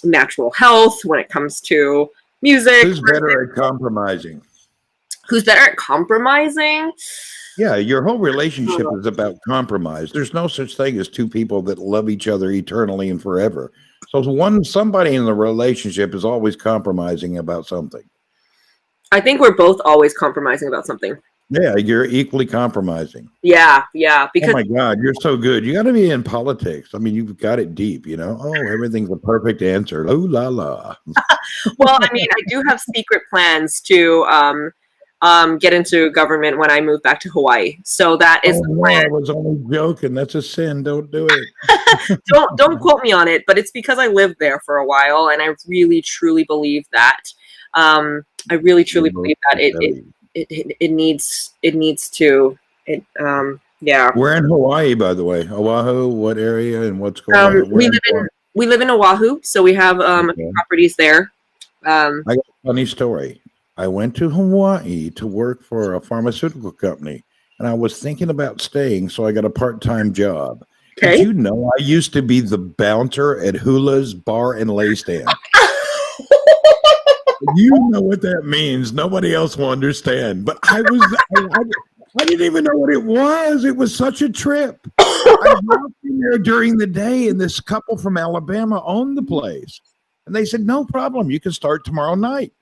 natural health, when it comes to music. Who's better at compromising? Who's better at compromising? Yeah, your whole relationship is about compromise. There's no such thing as two people that love each other eternally and forever. So somebody in the relationship is always compromising about something. I think we're both always compromising about something. Yeah, you're equally compromising. Yeah. Because, oh my God, you're so good. You got to be in politics. I mean, you've got it deep, you know. Oh, everything's a perfect answer. Oh la la. Well, I mean, I do have secret plans to get into government when I move back to Hawaii. So that is the plan. I was only joking. That's a sin. Don't do it. don't quote me on it, but it's because I lived there for a while, and I really truly believe that. I really truly believe that it needs to. Yeah. We're in Hawaii, by the way. Oahu, what area and what's going on? We live in Oahu, so we have a few properties there. I got a funny story. I went to Hawaii to work for a pharmaceutical company, and I was thinking about staying, so I got a part-time job. Okay. Did you know I used to be the bouncer at Hula's Bar and Lay Stand? You know what that means. Nobody else will understand. But I didn't even know what it was. It was such a trip. I walked in there during the day, and this couple from Alabama owned the place. And they said, no problem. You can start tomorrow night.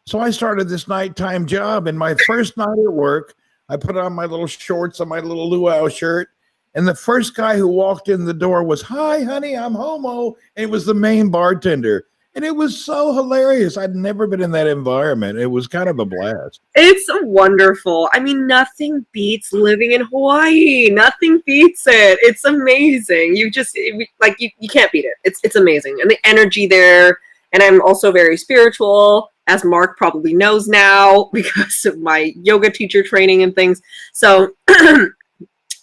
So I started this nighttime job. And my first night at work, I put on my little shorts and my little luau shirt. And the first guy who walked in the door was, hi, honey, I'm homo. And it was the main bartender. And it was so hilarious. I'd never been in that environment. It was kind of a blast. It's wonderful. I mean, nothing beats living in Hawaii. Nothing beats it. It's amazing. You can't beat it. It's amazing. And the energy there. And I'm also very spiritual, as Mark probably knows now because of my yoga teacher training and things. So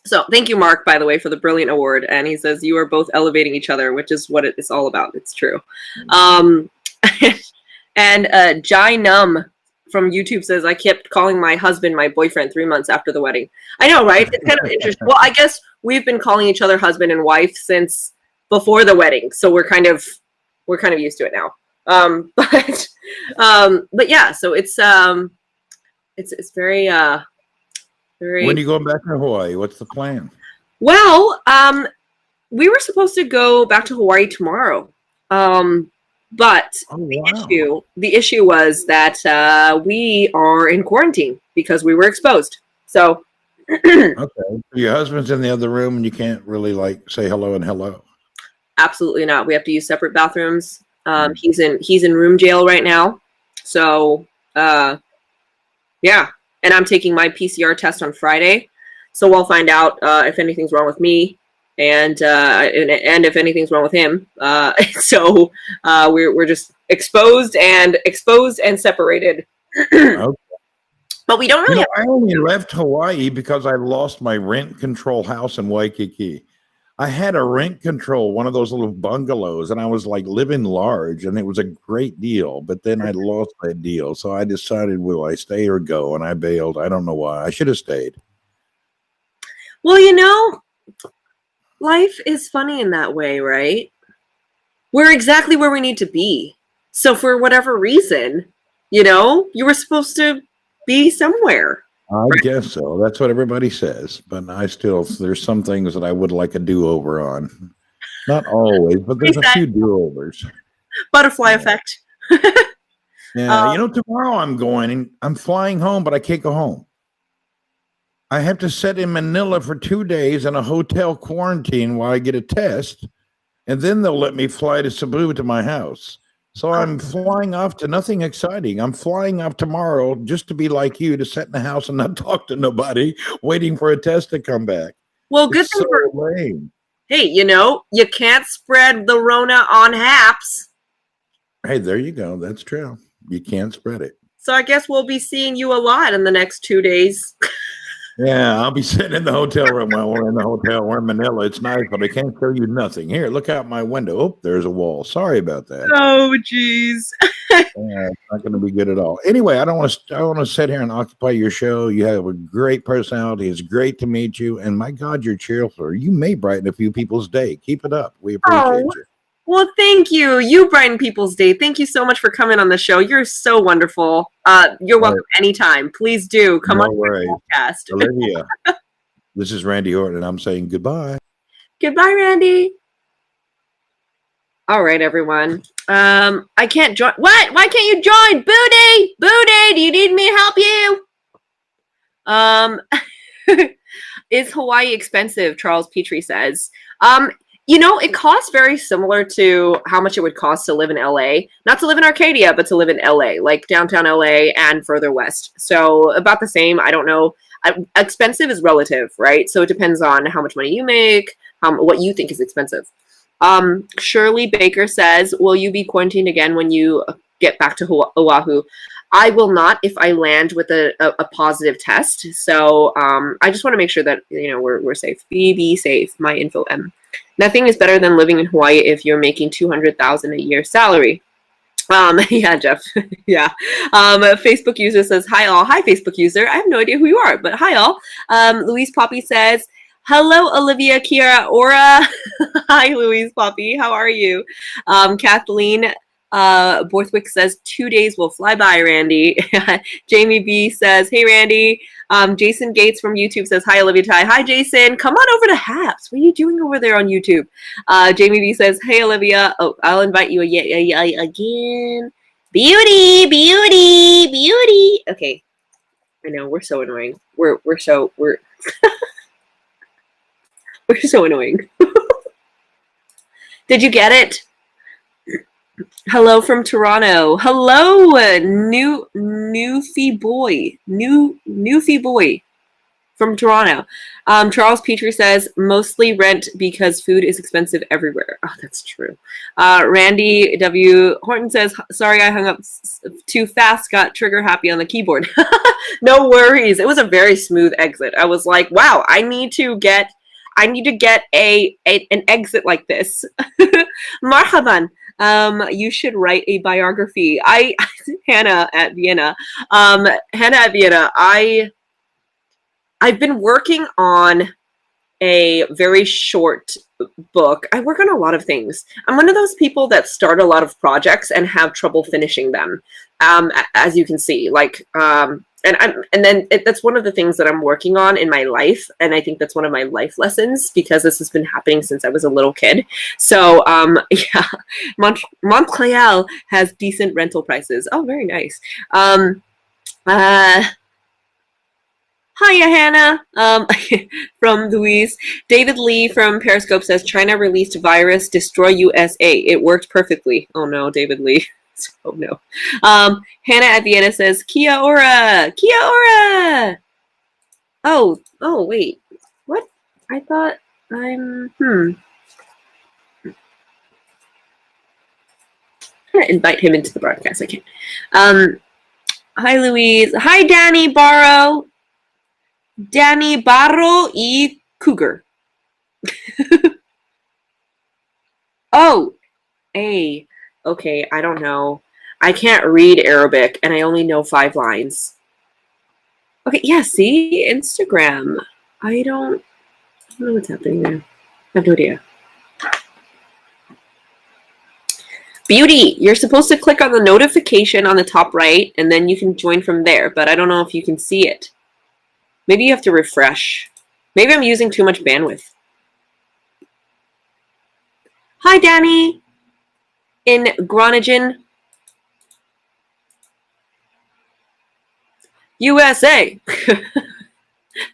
So thank you, Mark, by the way, for the brilliant award. And he says you are both elevating each other, which is what it's all about. It's true. And Jai Num from YouTube says, I kept calling my husband my boyfriend 3 months after the wedding. I know, right? It's kind of interesting. Well, I guess we've been calling each other husband and wife since before the wedding. So we're kind of used to it now. But yeah, so it's very, very. When are you going back to Hawaii? What's the plan? Well, we were supposed to go back to Hawaii tomorrow. But the issue was that we are in quarantine because we were exposed. So okay. Your husband's in the other room and you can't really say hello and hello. Absolutely not. We have to use separate bathrooms. He's in room jail right now. So yeah. And I'm taking my PCR test on Friday. So we'll find out if anything's wrong with me and if anything's wrong with him. So we're just exposed and separated. Okay. But we don't really I only left Hawaii because I lost my rent control house in Waikiki. I had a rent control, one of those little bungalows, and I was living large, and it was a great deal. But then I lost that deal. So I decided, will I stay or go? And I bailed. I don't know why. I should have stayed. Well, life is funny in that way, right? We're exactly where we need to be. So for whatever reason, you were supposed to be somewhere. I guess so. That's what everybody says. But there's some things that I would like a do-over on. Not always, but there's a few do-overs. Butterfly effect. Yeah, tomorrow I'm flying home, but I can't go home. I have to sit in Manila for 2 days in a hotel quarantine while I get a test, and then they'll let me fly to Cebu to my house. So I'm flying off to nothing exciting. I'm flying off tomorrow just to be like you, to sit in the house and not talk to nobody, waiting for a test to come back. Well, good thing for lame. Hey, you can't spread the Rona on haps. Hey, there you go. That's true. You can't spread it. So I guess we'll be seeing you a lot in the next 2 days. Yeah, I'll be sitting in the hotel room while we're in the hotel. We're in Manila. It's nice, but I can't show you nothing. Here, look out my window. Oh, there's a wall. Sorry about that. Oh, geez. It's not going to be good at all. Anyway, I want to sit here and occupy your show. You have a great personality. It's great to meet you. And my God, you're cheerful. You may brighten a few people's day. Keep it up. We appreciate you. Well, thank you. You brighten people's day. Thank you so much for coming on the show. You're so wonderful. You're welcome anytime. Please do come on the podcast. Olivia, this is Randy Orton, and I'm saying goodbye. Goodbye, Randy. All right, everyone. I can't join. What? Why can't you join? Booty! Booty! Do you need me to help you? Is Hawaii expensive? Charles Petrie says. It costs very similar to how much it would cost to live in LA. Not to live in Arcadia, but to live in LA, like downtown LA and further west. So about the same. I don't know. Expensive is relative, right? So it depends on how much money you make, what you think is expensive. Shirley Baker says, will you be quarantined again when you get back to Oahu. I will not if I land with a positive test. So I just want to make sure that we're safe. Be safe. My info M. Nothing is better than living in Hawaii if you're making $200,000 a year salary. Yeah, Jeff. Yeah. Facebook user says, hi all. Hi, Facebook user. I have no idea who you are, but hi all. Louise Poppy says, hello, Olivia, Kiara, Aura. Hi, Louise Poppy. How are you? Kathleen Borthwick says, 2 days will fly by, Randy. Jamie B says, hey, Randy. Jason Gates from YouTube says, hi, Olivia Ty. Hi, Jason. Come on over to Haps. What are you doing over there on YouTube? Jamie B says, hey, Olivia. Oh, I'll invite you again. Beauty, beauty, beauty. Okay. I know, we're so annoying. We're we're so annoying. Did you get it? Hello from Toronto. Hello, Newfie boy from Toronto. Charles Petrie says, mostly rent because food is expensive everywhere. Oh, that's true. Randy W. Horton says, sorry, I hung up too fast, got trigger happy on the keyboard. No worries. It was a very smooth exit. I was like, wow, I need to get an exit like this. Marhaban. You should write a biography. Hannah at Vienna. I've been working on a very short book. I work on a lot of things. I'm one of those people that start a lot of projects and have trouble finishing them. As you can see, that's one of the things that I'm working on in my life, and I think that's one of my life lessons because this has been happening since I was a little kid. So yeah, Montreal has decent rental prices. Oh, very nice. Hiya, Hannah. From Louise. David Lee from Periscope says, China released virus, destroy USA. It worked perfectly. Oh no, David Lee. Oh no. Hannah at Vienna says, Kia ora! Kia ora! Oh, wait. What? I thought I'm trying to invite him into the broadcast. I can't. Hi, Louise. Hi, Danny Barrow. Danny Barro y Cougar. Oh, A. Okay, I don't know. I can't read Arabic, and I only know 5 lines. Okay, yeah, see? Instagram. I don't know what's happening there. I have no idea. Beauty, you're supposed to click on the notification on the top right, and then you can join from there, but I don't know if you can see it. Maybe you have to refresh. Maybe I'm using too much bandwidth. Hi, Danny. In Groningen, USA.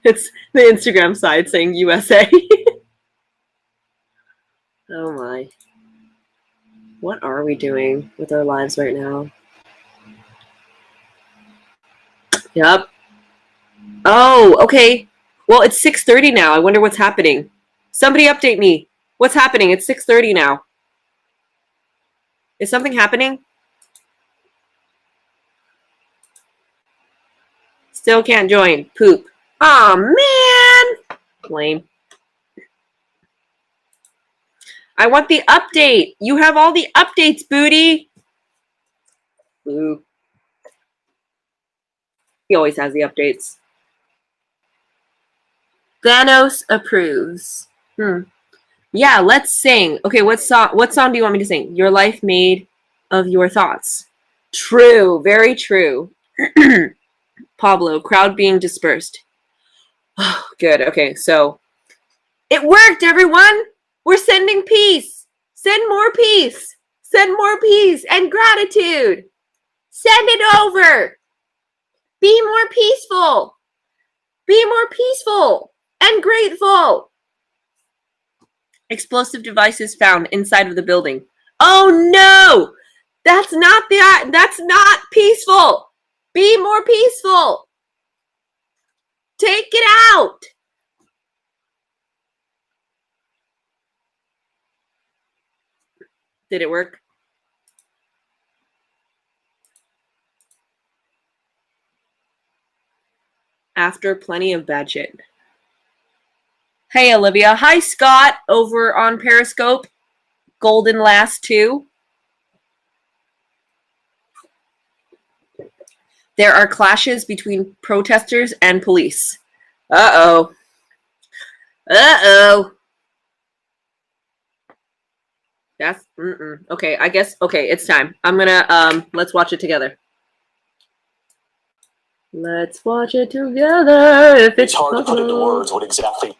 It's the Instagram side saying USA. Oh my. What are we doing with our lives right now? Yep. Oh, okay. Well, it's 6:30 now. I wonder what's happening. Somebody update me. What's happening? It's 6:30 now. Is something happening? Still can't join. Poop. Aw, man. Lame. I want the update. You have all the updates, booty. Boo. He always has the updates. Thanos approves. Yeah, let's sing. Okay, what song do you want me to sing? Your life made of your thoughts. True, very true. Pablo, crowd being dispersed. Oh, good. Okay, so it worked, everyone. We're sending peace. Send more peace. Send more peace and gratitude. Send it over. Be more peaceful. Be more peaceful and grateful. Explosive devices found inside of the building. Oh no! That's not peaceful. Be more peaceful. Take it out. Did it work? after plenty of bad shit. Hey, Olivia. Hi, Scott, over on Periscope. Golden Last 2. There are clashes between protesters and police. Uh-oh. Uh-oh. That's, okay, I guess, okay, it's time. I'm gonna, let's watch it together. Let's watch it together. If it's hard to put into words what exactly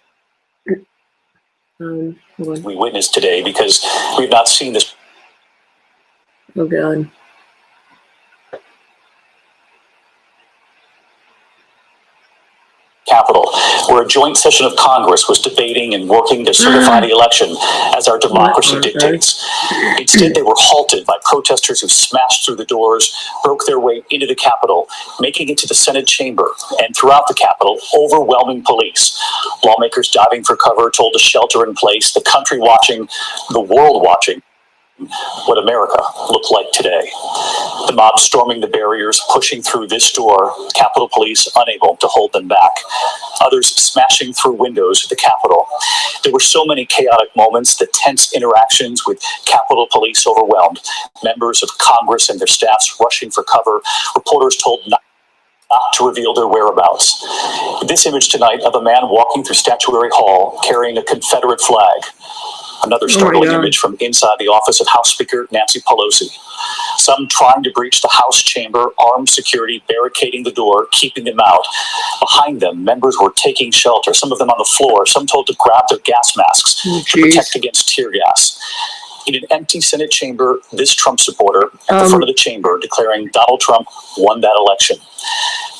we witnessed today, because we've not seen this. Oh, God. Capitol, where a joint session of Congress was debating and working to certify the election as our democracy dictates. Instead, they were halted by protesters who smashed through the doors, broke their way into the Capitol, making it to the Senate chamber, and throughout the Capitol, overwhelming police. Lawmakers diving for cover, told to shelter in place, the country watching, the world watching what America looked like today. The mob storming the barriers, pushing through this door, Capitol Police unable to hold them back. Others smashing through windows at the Capitol. There were so many chaotic moments, the tense interactions with Capitol Police overwhelmed. Members of Congress and their staffs rushing for cover. Reporters told not to reveal their whereabouts. This image tonight of a man walking through Statuary Hall carrying a Confederate flag. Another startling image from inside the office of House Speaker Nancy Pelosi. Some trying to breach the House chamber, armed security barricading the door, keeping them out. Behind them, members were taking shelter, some of them on the floor, some told to grab their gas masks to protect against tear gas. In an empty Senate chamber, this Trump supporter at the front of the chamber declaring Donald Trump won that election.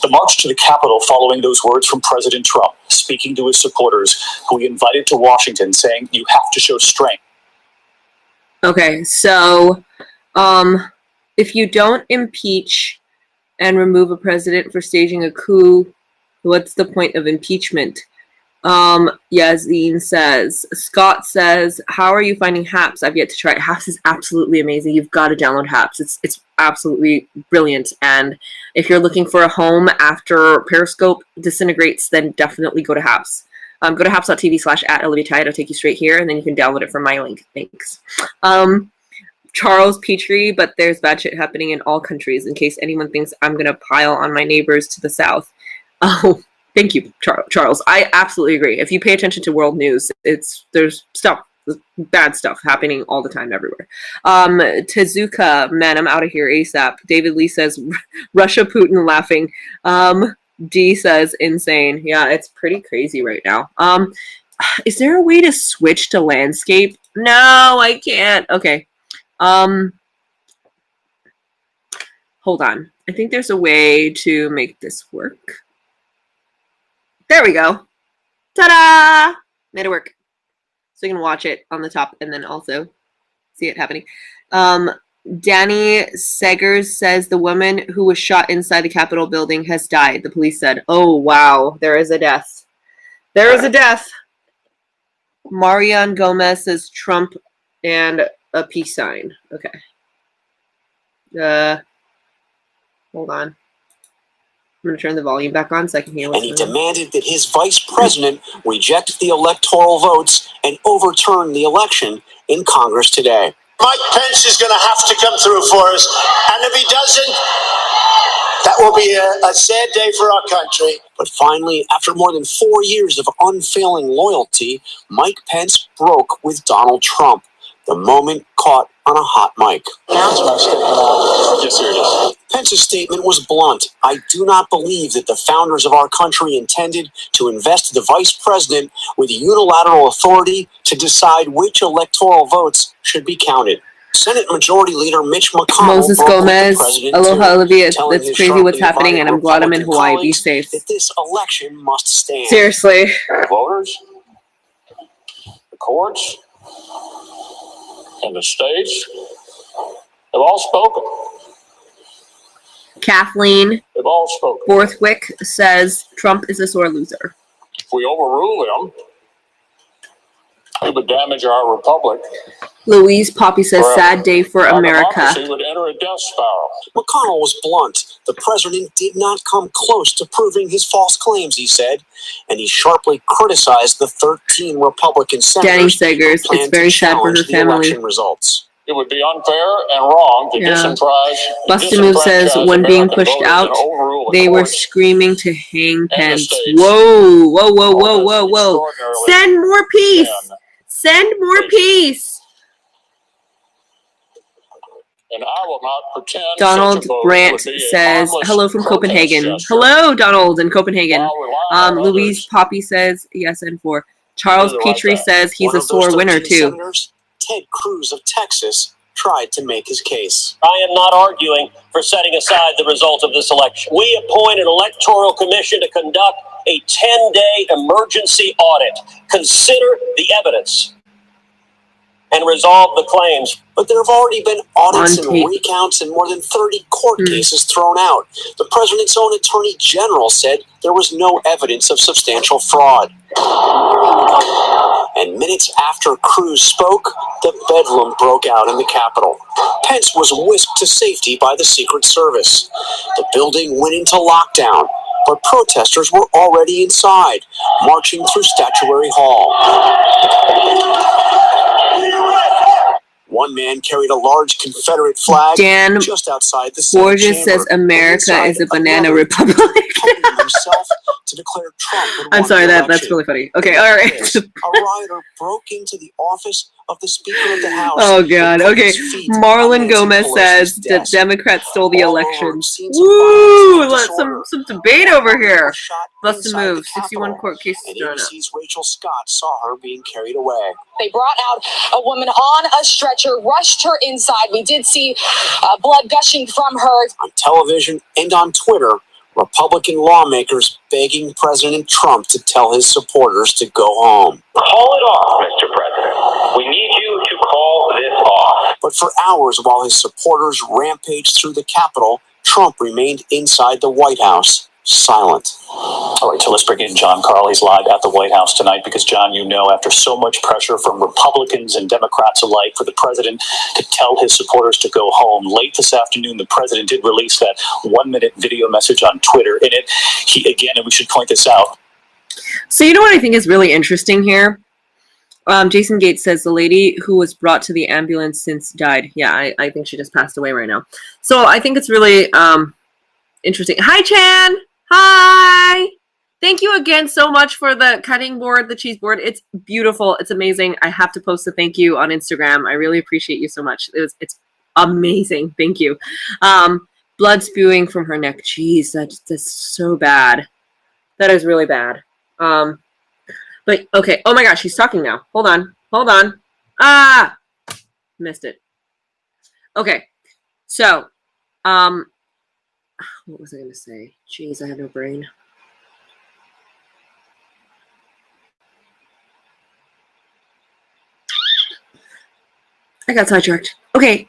The march to the Capitol following those words from President Trump, speaking to his supporters, who he invited to Washington, saying, "You have to show strength." Okay, so if you don't impeach and remove a president for staging a coup, what's the point of impeachment? Yazine says. Scott says, how are you finding Haps? I've yet to try it. Haps is absolutely amazing. You've got to download Haps. It's absolutely brilliant. And if you're looking for a home after Periscope disintegrates, then definitely go to Haps. Go to haps.tv/@OliviaTye. It'll take you straight here, and then you can download it from my link. Thanks. Charles Petrie, but there's bad shit happening in all countries, in case anyone thinks I'm going to pile on my neighbors to the south. Oh, thank you, Charles. I absolutely agree. If you pay attention to world news, there's bad stuff happening all the time everywhere. Tezuka, man, I'm out of here ASAP. David Lee says, Russia, Putin laughing. D says, insane. Yeah, it's pretty crazy right now. Is there a way to switch to landscape? No, I can't. Okay. Hold on. I think there's a way to make this work. There we go. Ta-da! Made it work. So you can watch it on the top and then also see it happening. Danny Segers says the woman who was shot inside the Capitol building has died. The police said, oh, wow, there is a death. There is a death. Marian Gomez says Trump and a peace sign. Okay. Hold on. I'm going to turn the volume back on so I can hear what's going on. And he demanded that his vice president reject the electoral votes and overturn the election in Congress today. Mike Pence is going to have to come through for us. And if he doesn't, that will be a sad day for our country. But finally, after more than 4 years of unfailing loyalty, Mike Pence broke with Donald Trump. The moment caught on a hot mic. Yes, sir, it is. Pence's statement was blunt. I do not believe that the founders of our country intended to invest the vice president with unilateral authority to decide which electoral votes should be counted. Senate Majority Leader Mitch McConnell, Moses Gomez, aloha Olivia, it's crazy what's happening, and I'm glad I'm in Hawaii. Be safe. That this election must stand. Seriously. The voters, the courts, and the states have all spoken. Kathleen They've all spoken. Borthwick says Trump is a sore loser. If we overrule them, it would damage our republic Louise Poppy says, sad day for America. Democracy would enter a death spiral. McConnell was blunt. The president did not come close to proving his false claims, he said, and he sharply criticized the 13 Republican senators Danny Segers, who it's planned very to sad for her challenge the family. election results. It would be unfair and wrong to Busted Move says, when being pushed out, they were screaming to hang Pence. Whoa, whoa, whoa, whoa, whoa, whoa. Send more peace. Send more peace. And I will not pretend Donald Brandt says, hello from Copenhagen. Hello, Donald in Copenhagen. Louise Poppy says, yes, and for. Charles Petrie says he's a sore winner, too. Senators, Ted Cruz of Texas tried to make his case. I am not arguing for setting aside the result of this election. We appoint an electoral commission to conduct a 10-day emergency audit, consider the evidence, and resolve the claims. But there have already been audits and recounts and more than 30 court cases thrown out. The president's own attorney general said there was no evidence of substantial fraud. And minutes after Cruz spoke, the bedlam broke out in the Capitol. Pence was whisked to safety by the Secret Service. The building went into lockdown, but protesters were already inside, marching through Statuary Hall. One man carried a large Confederate flag just outside the Senate Gorgeous chamber. says America is a banana republic. himself to declare Trump would I'm won sorry, the that's election. really funny. Okay, all right. A rioter broke into the office of the Speaker of the House. Oh God. and put Okay. his feet Marlon on Nancy Gomez Pelosi's says that desk. Democrats stole the All election. over, scenes of Woo! violence and Let's disorder. some debate over here. Was shot Busted inside move. the 61 Capitol, court cases and thrown out. ABC's Rachel Scott saw her being carried away. They brought out a woman on a stretcher, rushed her inside. We did see blood gushing from her. On television and on Twitter, Republican lawmakers begging President Trump to tell his supporters to go home. Call it off, Mr. President. We need you to call this off. But for hours while his supporters rampaged through the Capitol, Trump remained inside the White House, silent. All right, so let's bring in John Carl. He's live at the White House tonight because, John, you know, after so much pressure from Republicans and Democrats alike for the president to tell his supporters to go home, late this afternoon, the president did release that 1-minute video message on Twitter. In it, he, again, and we should point this out. So you know what I think is really interesting here? Jason Gates says the lady who was brought to the ambulance since died. Yeah, I think she just passed away right now. So I think it's really interesting. Hi, Chan. Hi. Thank you again so much for the cutting board, the cheese board. It's beautiful. It's amazing. I have to post a thank you on Instagram. I really appreciate you so much. It's amazing. Thank you. Blood spewing from her neck. Jeez, that's so bad. That is really bad. But okay. Oh my gosh, she's talking now. Hold on. Ah, missed it. Okay. So, what was I going to say? Jeez, I have no brain. I got sidetracked. Okay.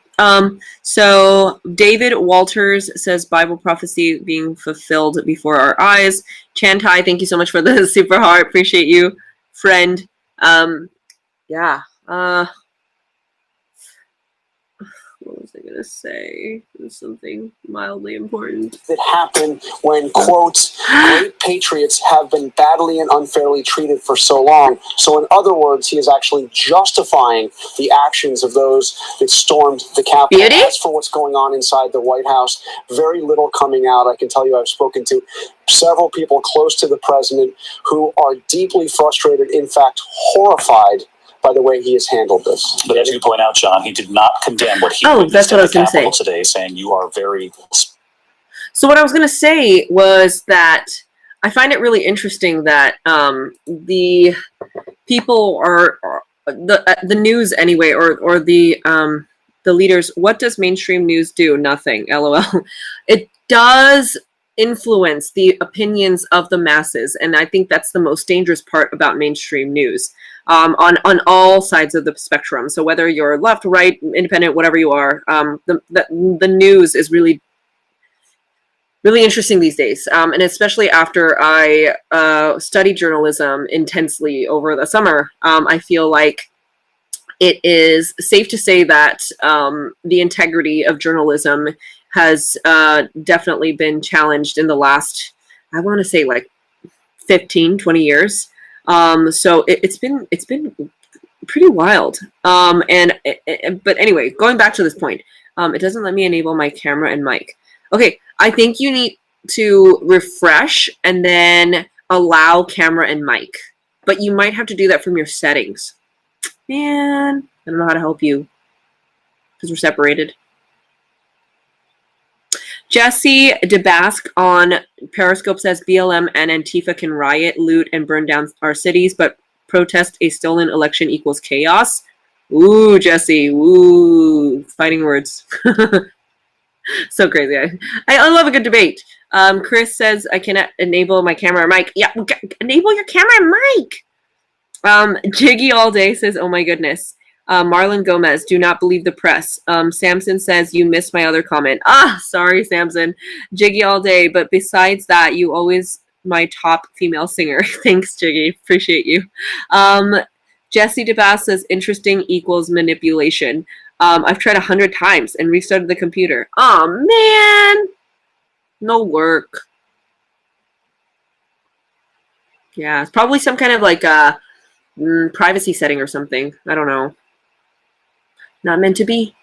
So David Walters says Bible prophecy being fulfilled before our eyes. Chantai, thank you so much for the super heart. Appreciate you, friend. Yeah. What was I going to say? It was something mildly important. That happened when, quote, great patriots have been badly and unfairly treated for so long. So in other words, he is actually justifying the actions of those that stormed the Capitol. Beauty? As for what's going on inside the White House, very little coming out. I can tell you I've spoken to several people close to the president who are deeply frustrated, in fact, horrified by the way he has handled this. But as you point out, John, he did not condemn what he that's what I was going to say today, saying you are very... So what I was going to say was that I find it really interesting that the people are the news anyway, or the leaders. What does mainstream news do? Nothing. LOL. It does influence the opinions of the masses, and I think that's the most dangerous part about mainstream news. On all sides of the spectrum. So whether you're left, right, independent, whatever you are, the news is really, really interesting these days. And especially after I studied journalism intensely over the summer, I feel like it is safe to say that the integrity of journalism has definitely been challenged in the last, I want to say, like 15, 20 years. So it's been pretty wild. But anyway, going back to this point, it doesn't let me enable my camera and mic. Okay, I think you need to refresh and then allow camera and mic. But you might have to do that from your settings. Man, I don't know how to help you because we're separated. Jesse DeBasque on Periscope says BLM and Antifa can riot, loot, and burn down our cities, but protest a stolen election equals chaos. Ooh, Jesse. Ooh, fighting words. So crazy. I love a good debate. Chris says I cannot enable my camera or mic. Yeah, enable your camera and mic. Jiggy all day says, oh my goodness. Marlon Gomez, do not believe the press. Samson says, you missed my other comment. Sorry, Samson. Jiggy all day. But besides that, you always my top female singer. Thanks, Jiggy. Appreciate you. Jesse DeBass says, interesting equals manipulation. I've tried 100 times and restarted the computer. Oh, man. No work. Yeah, it's probably some kind of like privacy setting or something. I don't know. Not meant to be.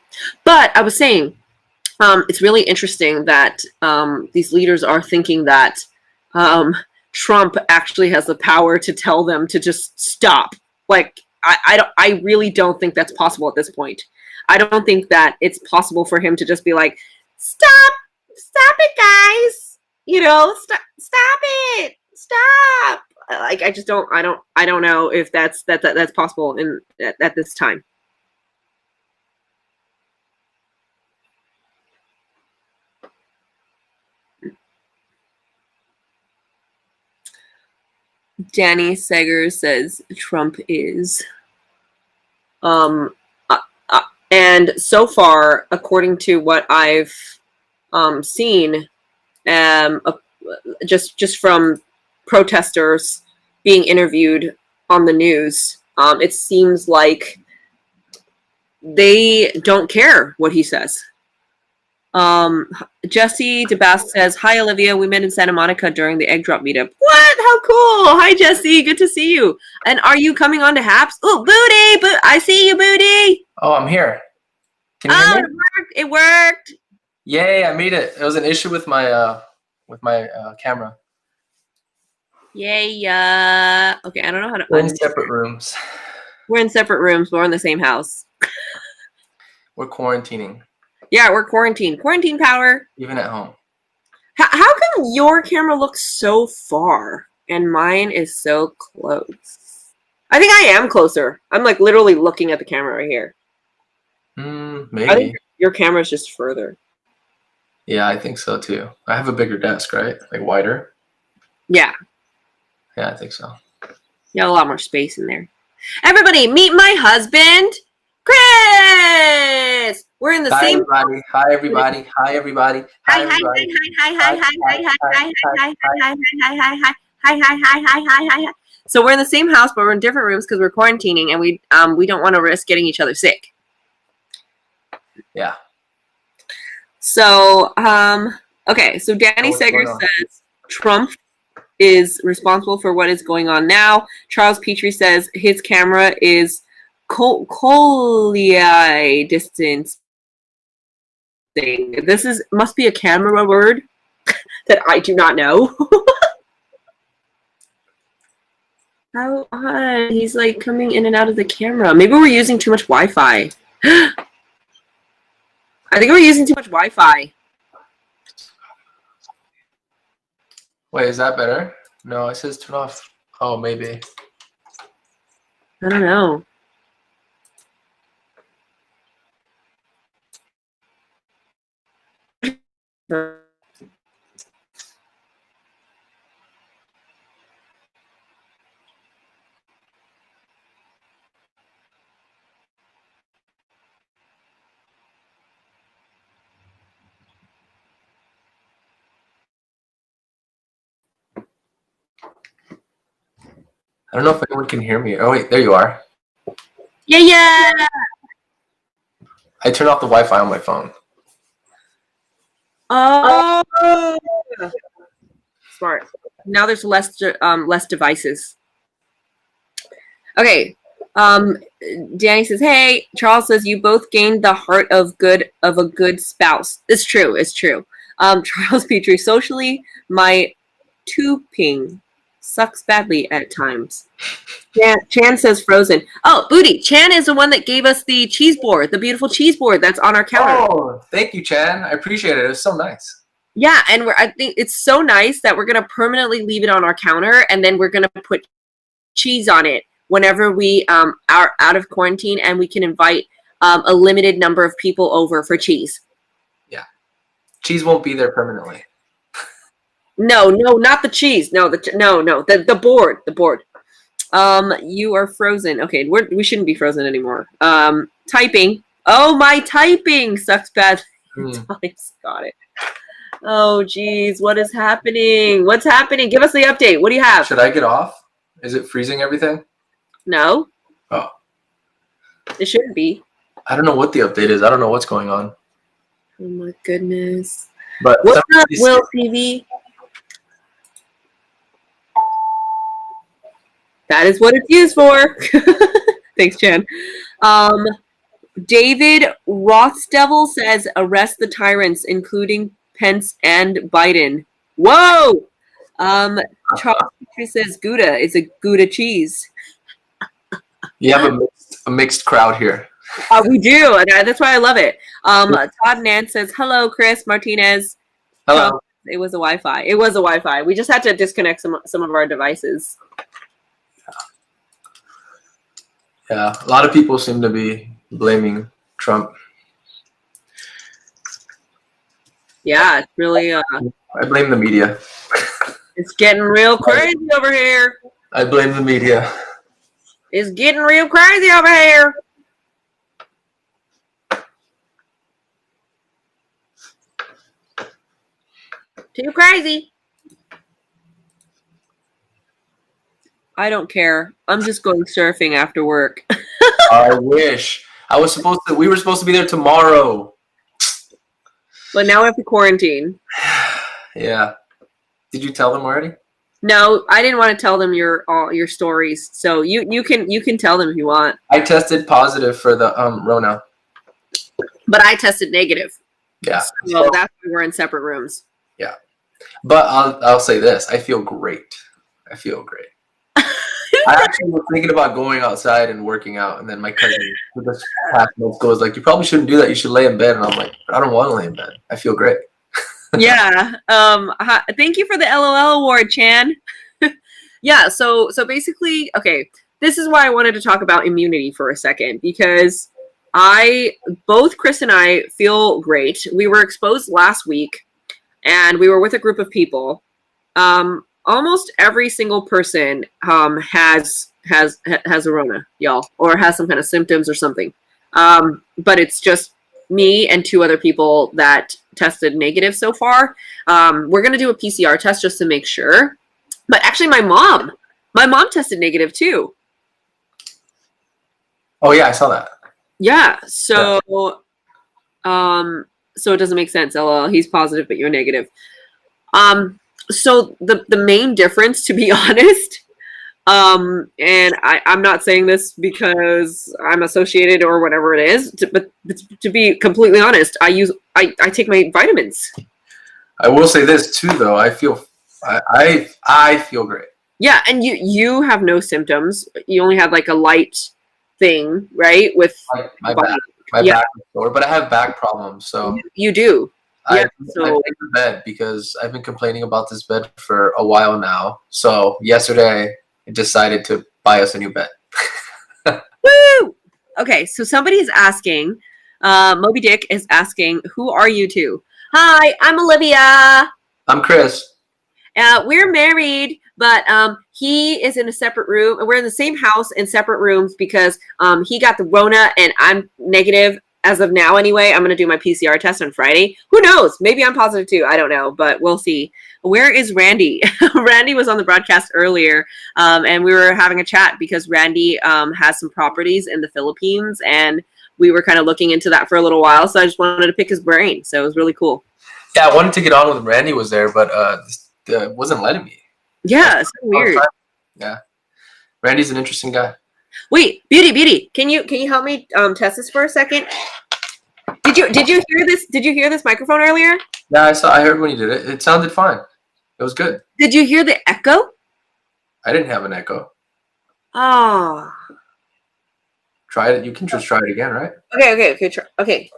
But I was saying, it's really interesting that these leaders are thinking that Trump actually has the power to tell them to just stop. Like, I really don't think that's possible at this point. I don't think that it's possible for him to just be like, stop it, guys. You know, stop it, stop. Like, I just don't. I don't know if that's possible at this time. Danny Sager says Trump is. And so far, according to what I've seen, just from protesters being interviewed on the news, it seems like they don't care what he says. Jesse DeBass says, hi, Olivia. We met in Santa Monica during the egg drop meetup. What? How cool. Hi, Jesse. Good to see you. And are you coming on to Haps? Oh, Booty. I see you, Booty. Oh, I'm here. Can you hear me? It worked. Yay, I made it. It was an issue with my camera. Yay. Okay, I don't know how to. We're in separate rooms. We're in separate rooms, but we're in the same house. We're quarantining. Yeah, we're quarantined. Quarantine power. Even at home. How come your camera looks so far and mine is so close? I think I am closer. I'm like literally looking at the camera right here. Maybe. I think your camera's just further. Yeah, I think so too. I have a bigger desk, right? Like wider. Yeah. Yeah, I think so. You got a lot more space in there. Everybody, meet my husband, Chris. We're in the same. Everybody. Hi, everybody. Hi, everybody. Hi, everybody. Hi. So we're in the same house, but we're in different rooms because we're quarantining, and we don't want to risk getting each other sick. Yeah. So okay. So Danny Sager says Trump is responsible for what is going on now. Charles Petrie says his camera is colli distance thing. This must be a camera word that I do not know. How odd. He's like coming in and out of the camera. Maybe we're using too much Wi-Fi. I think we're using too much Wi-Fi. Wait, is that better? No, it says turn off. Oh, maybe. I don't know. I don't know if anyone can hear me. Oh, wait, there you are. Yeah. I turned off the Wi-Fi on my phone. Oh, smart. Now there's less devices. Okay. Danny says, "Hey." Charles says, "You both gained the heart of a good spouse." It's true. It's true. Charles Petrie, socially, my tubing sucks badly at times. Chan says Frozen. Oh, Booty. Chan is the one that gave us the cheese board, the beautiful cheese board that's on our counter. Oh, thank you, Chan. I appreciate it. It was so nice. Yeah, and I think it's so nice that we're gonna permanently leave it on our counter, and then we're gonna put cheese on it whenever we are out of quarantine, and we can invite a limited number of people over for cheese. Yeah, cheese won't be there permanently. No, not the cheese. No, the board. The board. You are frozen. Okay, we shouldn't be frozen anymore. Typing. Oh, my typing sucks bad. Got it. Oh, geez, what is happening? What's happening? Give us the update. What do you have? Should I get off? Is it freezing everything? No. Oh. It shouldn't be. I don't know what the update is. I don't know what's going on. Oh, my goodness. But what's up, Will TV? That is what it's used for. Thanks, Chan. David Rothsdevil says, arrest the tyrants, including Pence and Biden. Whoa! Charles Petrie says, Gouda is a Gouda cheese. You have a mixed crowd here. We do. And that's why I love it. Todd Nance says, hello, Chris Martinez. Hello. It was a Wi-Fi. It was a Wi-Fi. We just had to disconnect some of our devices. Yeah, a lot of people seem to be blaming Trump. Yeah, it's really. I blame the media. It's getting real crazy over here. I blame the media. It's getting real crazy over here. Too crazy. I don't care. I'm just going surfing after work. I wish. We were supposed to be there tomorrow. But now we have to quarantine. Yeah. Did you tell them already? No, I didn't want to tell them all your stories. So you can tell them if you want. I tested positive for the Rona. But I tested negative. Yeah. So that's why we're in separate rooms. Yeah. But I'll say this. I feel great. I actually was thinking about going outside and working out, and then my cousin who just passed middle school was like, "You probably shouldn't do that. You should lay in bed." And I'm like, "I don't want to lay in bed. I feel great." Yeah. Thank you for the LOL award, Chan. Yeah. So basically, okay. This is why I wanted to talk about immunity for a second, because both Chris and I feel great. We were exposed last week, and we were with a group of people. Almost every single person has a Rona, y'all, or has some kind of symptoms or something. But it's just me and 2 other people that tested negative so far. We're gonna do a PCR test just to make sure. But actually, my mom tested negative too. Oh yeah, I saw that. Yeah. So, so it doesn't make sense. LOL. He's positive, but you're negative. So the main difference, to be honest, and I'm not saying this because I'm associated or whatever it is, but to be completely honest, I take my vitamins. I will say this too, though. I feel great. Yeah, and you have no symptoms. You only have like a light thing, right? With my back is sore, but I have back problems, so you do. Yeah, I take the bed because I've been complaining about this bed for a while now. So yesterday I decided to buy us a new bed. Woo! Okay, so somebody is asking, Moby Dick is asking, who are you two? Hi, I'm Olivia. I'm Chris. We're married, but he is in a separate room. We're in the same house in separate rooms because he got the Rona and I'm negative. as of now anyway, I'm going to do my PCR test on Friday. Who knows? Maybe I'm positive too. I don't know, but we'll see. Where is Randy? Randy was on the broadcast earlier, and we were having a chat because Randy has some properties in the Philippines, and we were kind of looking into that for a little while. So I just wanted to pick his brain. So it was really cool. Yeah, I wanted to get on when Randy was there, but it wasn't letting me. Yeah, so weird. Yeah, Randy's an interesting guy. Wait, Beauty, can you help me test this for a second? Did you hear this? Did you hear this microphone earlier? Yeah, I heard when you did it. It sounded fine. It was good. Did you hear the echo? I didn't have an echo. Oh. Try it. You can just try it again, right? Okay.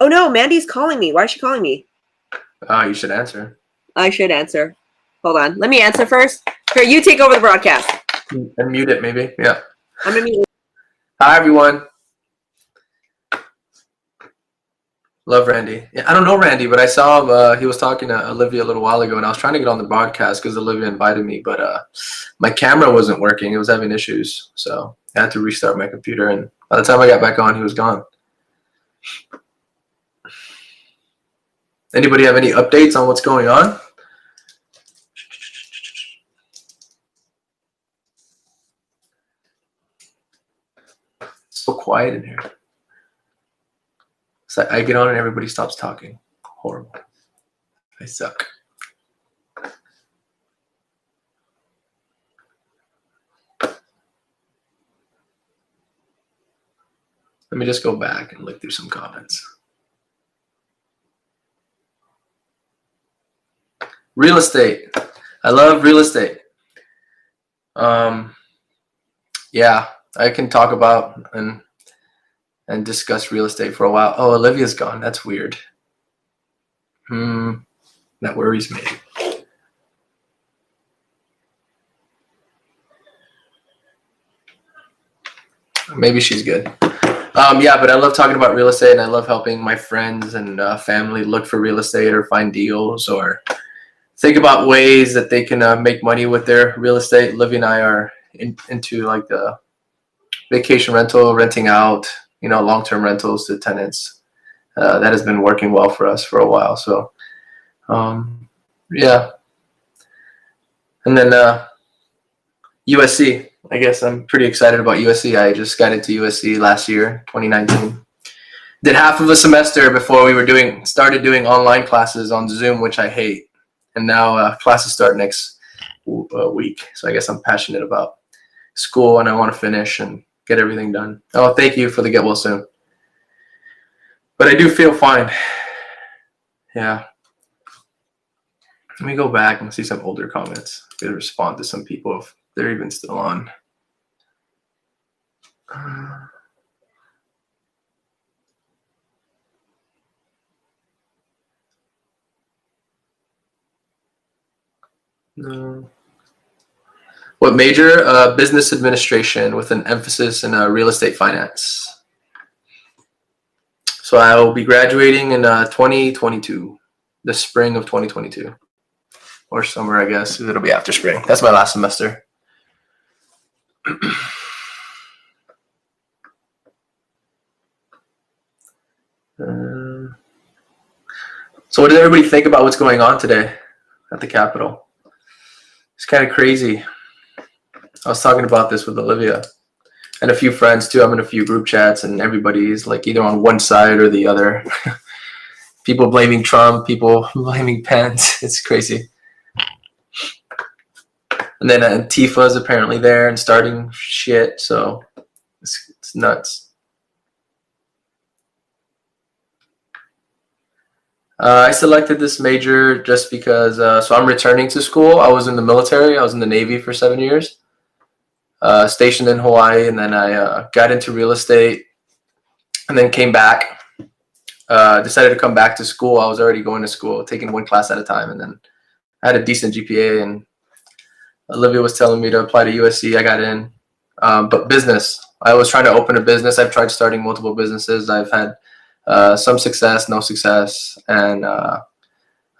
Oh no, Mandy's calling me. Why is she calling me? You should answer. I should answer. Hold on. Let me answer first. Here, you take over the broadcast. And mute it, maybe. Yeah. I'm gonna mute. Hi, everyone. Love Randy. Yeah, I don't know Randy, but I saw him. He was talking to Olivia a little while ago, and I was trying to get on the broadcast because Olivia invited me, but my camera wasn't working. It was having issues, so I had to restart my computer. And by the time I got back on, he was gone. Anybody have any updates on what's going on? So quiet in here. So I get on and everybody stops talking. Horrible. I suck. Let me just go back and look through some comments. Real estate. I love real estate. Yeah, I can talk about and discuss real estate for a while. Oh, Olivia's gone. That's weird. That worries me. Maybe she's good. Yeah, but I love talking about real estate, and I love helping my friends and family look for real estate or find deals or think about ways that they can make money with their real estate. Livy and I are into like the vacation rental, renting out, long-term rentals to tenants. That has been working well for us for a while. So, yeah. And then USC. I guess I'm pretty excited about USC. I just got into USC last year, 2019. Did half of a semester before we started doing online classes on Zoom, which I hate. And now classes start next week. So I guess I'm passionate about school and I want to finish and get everything done. Oh, thank you for the get well soon. But I do feel fine. Yeah. Let me go back and see some older comments. I'm gonna respond to some people if they're even still on. No. What major? Business administration with an emphasis in real estate finance. So I will be graduating in 2022, the spring of 2022. Or summer, I guess. It'll be after spring. That's my last semester. So what does everybody think about what's going on today at the Capitol? It's kind of crazy. I was talking about this with Olivia and a few friends too. I'm in a few group chats and everybody's like either on one side or the other. People blaming Trump, people blaming Pence. It's crazy. And then Antifa is apparently there and starting shit. So it's nuts. I selected this major just because, so I'm returning to school. I was in the military. I was in the Navy for 7 years, stationed in Hawaii. And then I got into real estate and then came back, decided to come back to school. I was already going to school, taking one class at a time. And then I had a decent GPA and Olivia was telling me to apply to USC. I got in, but business. I was trying to open a business. I've tried starting multiple businesses. I've had some success, no success, and I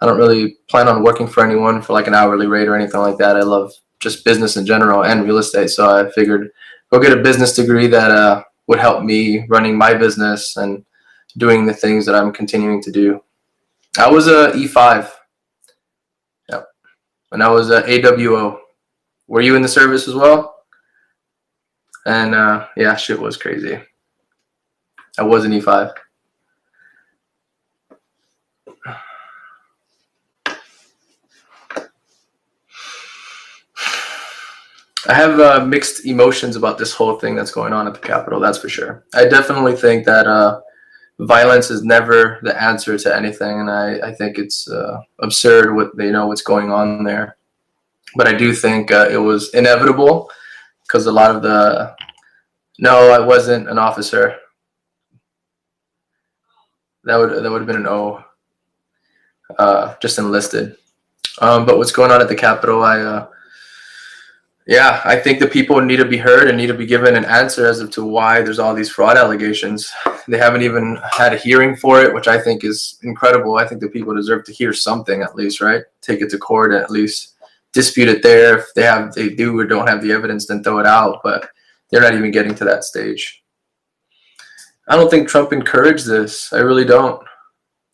don't really plan on working for anyone for like an hourly rate or anything like that. I love just business in general and real estate. So I figured go get a business degree that would help me running my business and doing the things that I'm continuing to do. I was a E5. Yep. And I was a AWO. Were you in the service as well? And yeah, shit was crazy. I was an E5. I have mixed emotions about this whole thing that's going on at the Capitol, that's for sure. I definitely think that violence is never the answer to anything, and I think it's absurd what's going on there. But I do think it was inevitable because a lot of no, I wasn't an officer. That would have been an O, just enlisted. But what's going on at the Capitol, yeah, I think the people need to be heard and need to be given an answer as to why there's all these fraud allegations. They haven't even had a hearing for it, which I think is incredible. I think the people deserve to hear something at least, right? Take it to court and at least dispute it there. If they do or don't have the evidence, then throw it out. But they're not even getting to that stage. I don't think Trump encouraged this. I really don't.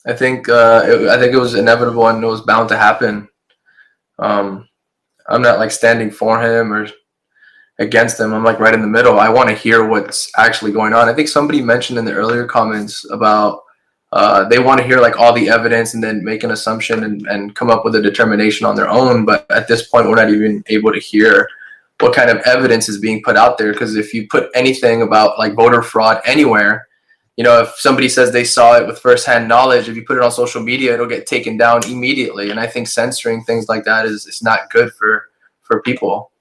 I think it was inevitable and it was bound to happen. I'm not like standing for him or against him. I'm like right in the middle. I want to hear what's actually going on. I think somebody mentioned in the earlier comments about they want to hear like all the evidence and then make an assumption and come up with a determination on their own. But at this point, we're not even able to hear what kind of evidence is being put out there. Because if you put anything about like voter fraud anywhere, if somebody says they saw it with firsthand knowledge, if you put it on social media, it'll get taken down immediately. And I think censoring things like that is not good for people.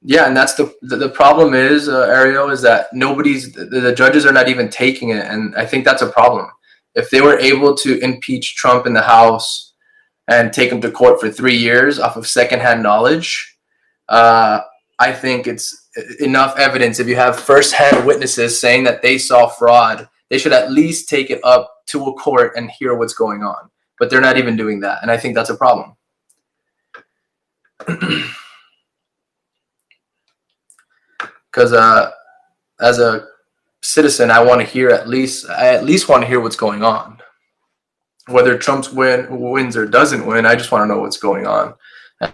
Yeah, and that's the problem is, Ariel, is that the judges are not even taking it. And I think that's a problem. If they were able to impeach Trump in the House and take him to court for 3 years off of secondhand knowledge, I think it's enough evidence. If you have firsthand witnesses saying that they saw fraud, they should at least take it up to a court and hear what's going on. But they're not even doing that. And I think that's a problem. Because as a citizen, I want to hear at least want to hear what's going on. Whether Trump's wins or doesn't win, I just want to know what's going on.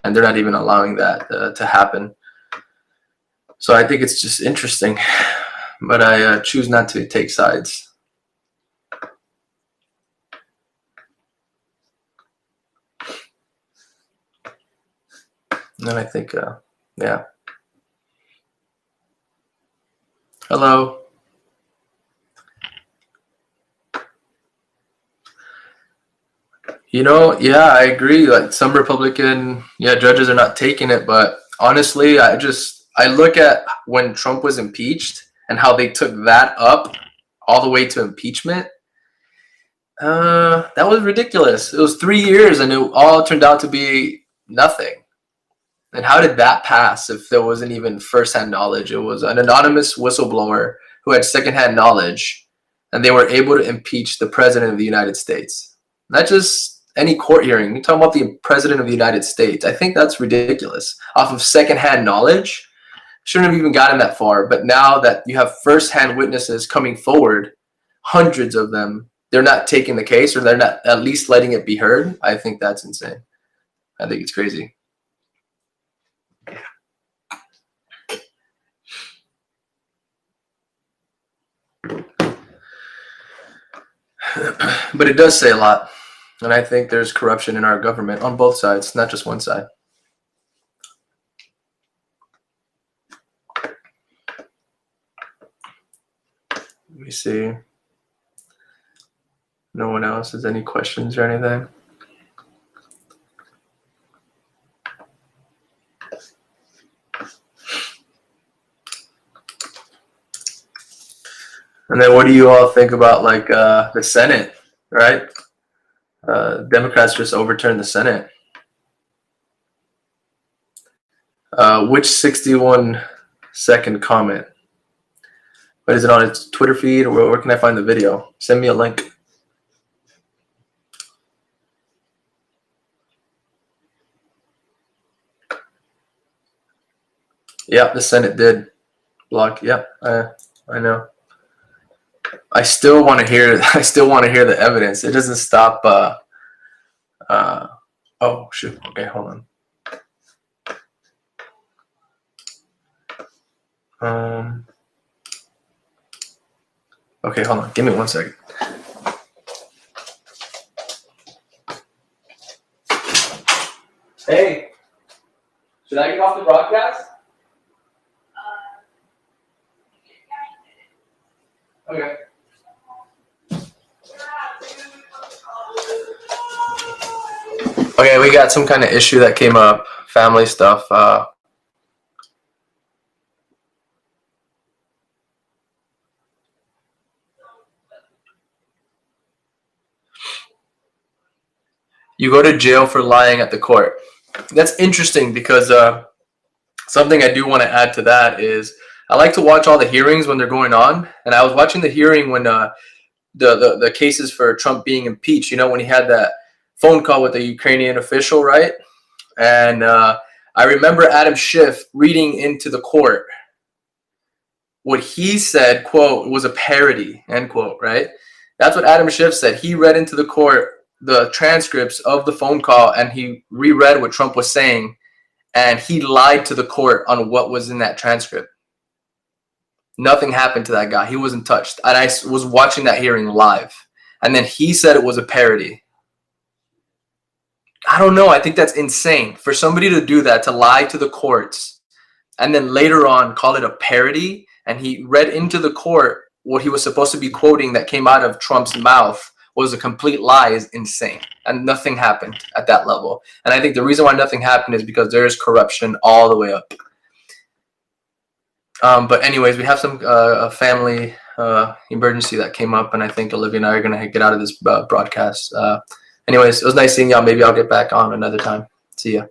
And they're not even allowing that to happen. So I think it's just interesting, but I choose not to take sides. And I think, yeah. Hello. Yeah, I agree. Like some Republican, judges are not taking it, but honestly, I look at when Trump was impeached and how they took that up all the way to impeachment. That was ridiculous. It was 3 years and it all turned out to be nothing. And how did that pass if there wasn't even firsthand knowledge? It was an anonymous whistleblower who had secondhand knowledge, and they were able to impeach the president of the United States. Not just any court hearing. You're talking about the president of the United States. I think that's ridiculous. Off of secondhand knowledge, shouldn't have even gotten that far. But now that you have firsthand witnesses coming forward, hundreds of them, they're not taking the case, or they're not at least letting it be heard. I think that's insane. I think it's crazy. But it does say a lot. And I think there's corruption in our government on both sides, not just one side. Let me see. No one else has any questions or anything? And then what do you all think about like the Senate, right? Democrats just overturned the Senate. Which 61-second comment? What is it on its Twitter feed, or where can I find the video? Send me a link. Yeah, the Senate did block. Yep, I know. I still want to hear. I still want to hear the evidence. It doesn't stop. Oh shoot. Okay, hold on. Okay, hold on. Give me 1 second. Hey, should I get off the broadcast? Okay. Okay, we got some kind of issue that came up, family stuff. You go to jail for lying at the court. That's interesting because something I do want to add to that is I like to watch all the hearings when they're going on. And I was watching the hearing when the cases for Trump being impeached, you know, when he had that phone call with the Ukrainian official, right? And I remember Adam Schiff reading into the court what he said, quote, was a parody, end quote, right? That's what Adam Schiff said. He read into the court the transcripts of the phone call and he reread what Trump was saying, and he lied to the court on what was in that transcript. Nothing happened to that guy. He wasn't touched. And I was watching that hearing live. And then he said it was a parody. I don't know. I think that's insane. For somebody to do that, to lie to the courts, and then later on call it a parody, and he read into the court what he was supposed to be quoting that came out of Trump's mouth was a complete lie is insane. And nothing happened at that level. And I think the reason why nothing happened is because there is corruption all the way up. But anyways, we have some a family emergency that came up, and I think Olivia and I are going to get out of this broadcast. Anyways, it was nice seeing y'all. Maybe I'll get back on another time. See ya.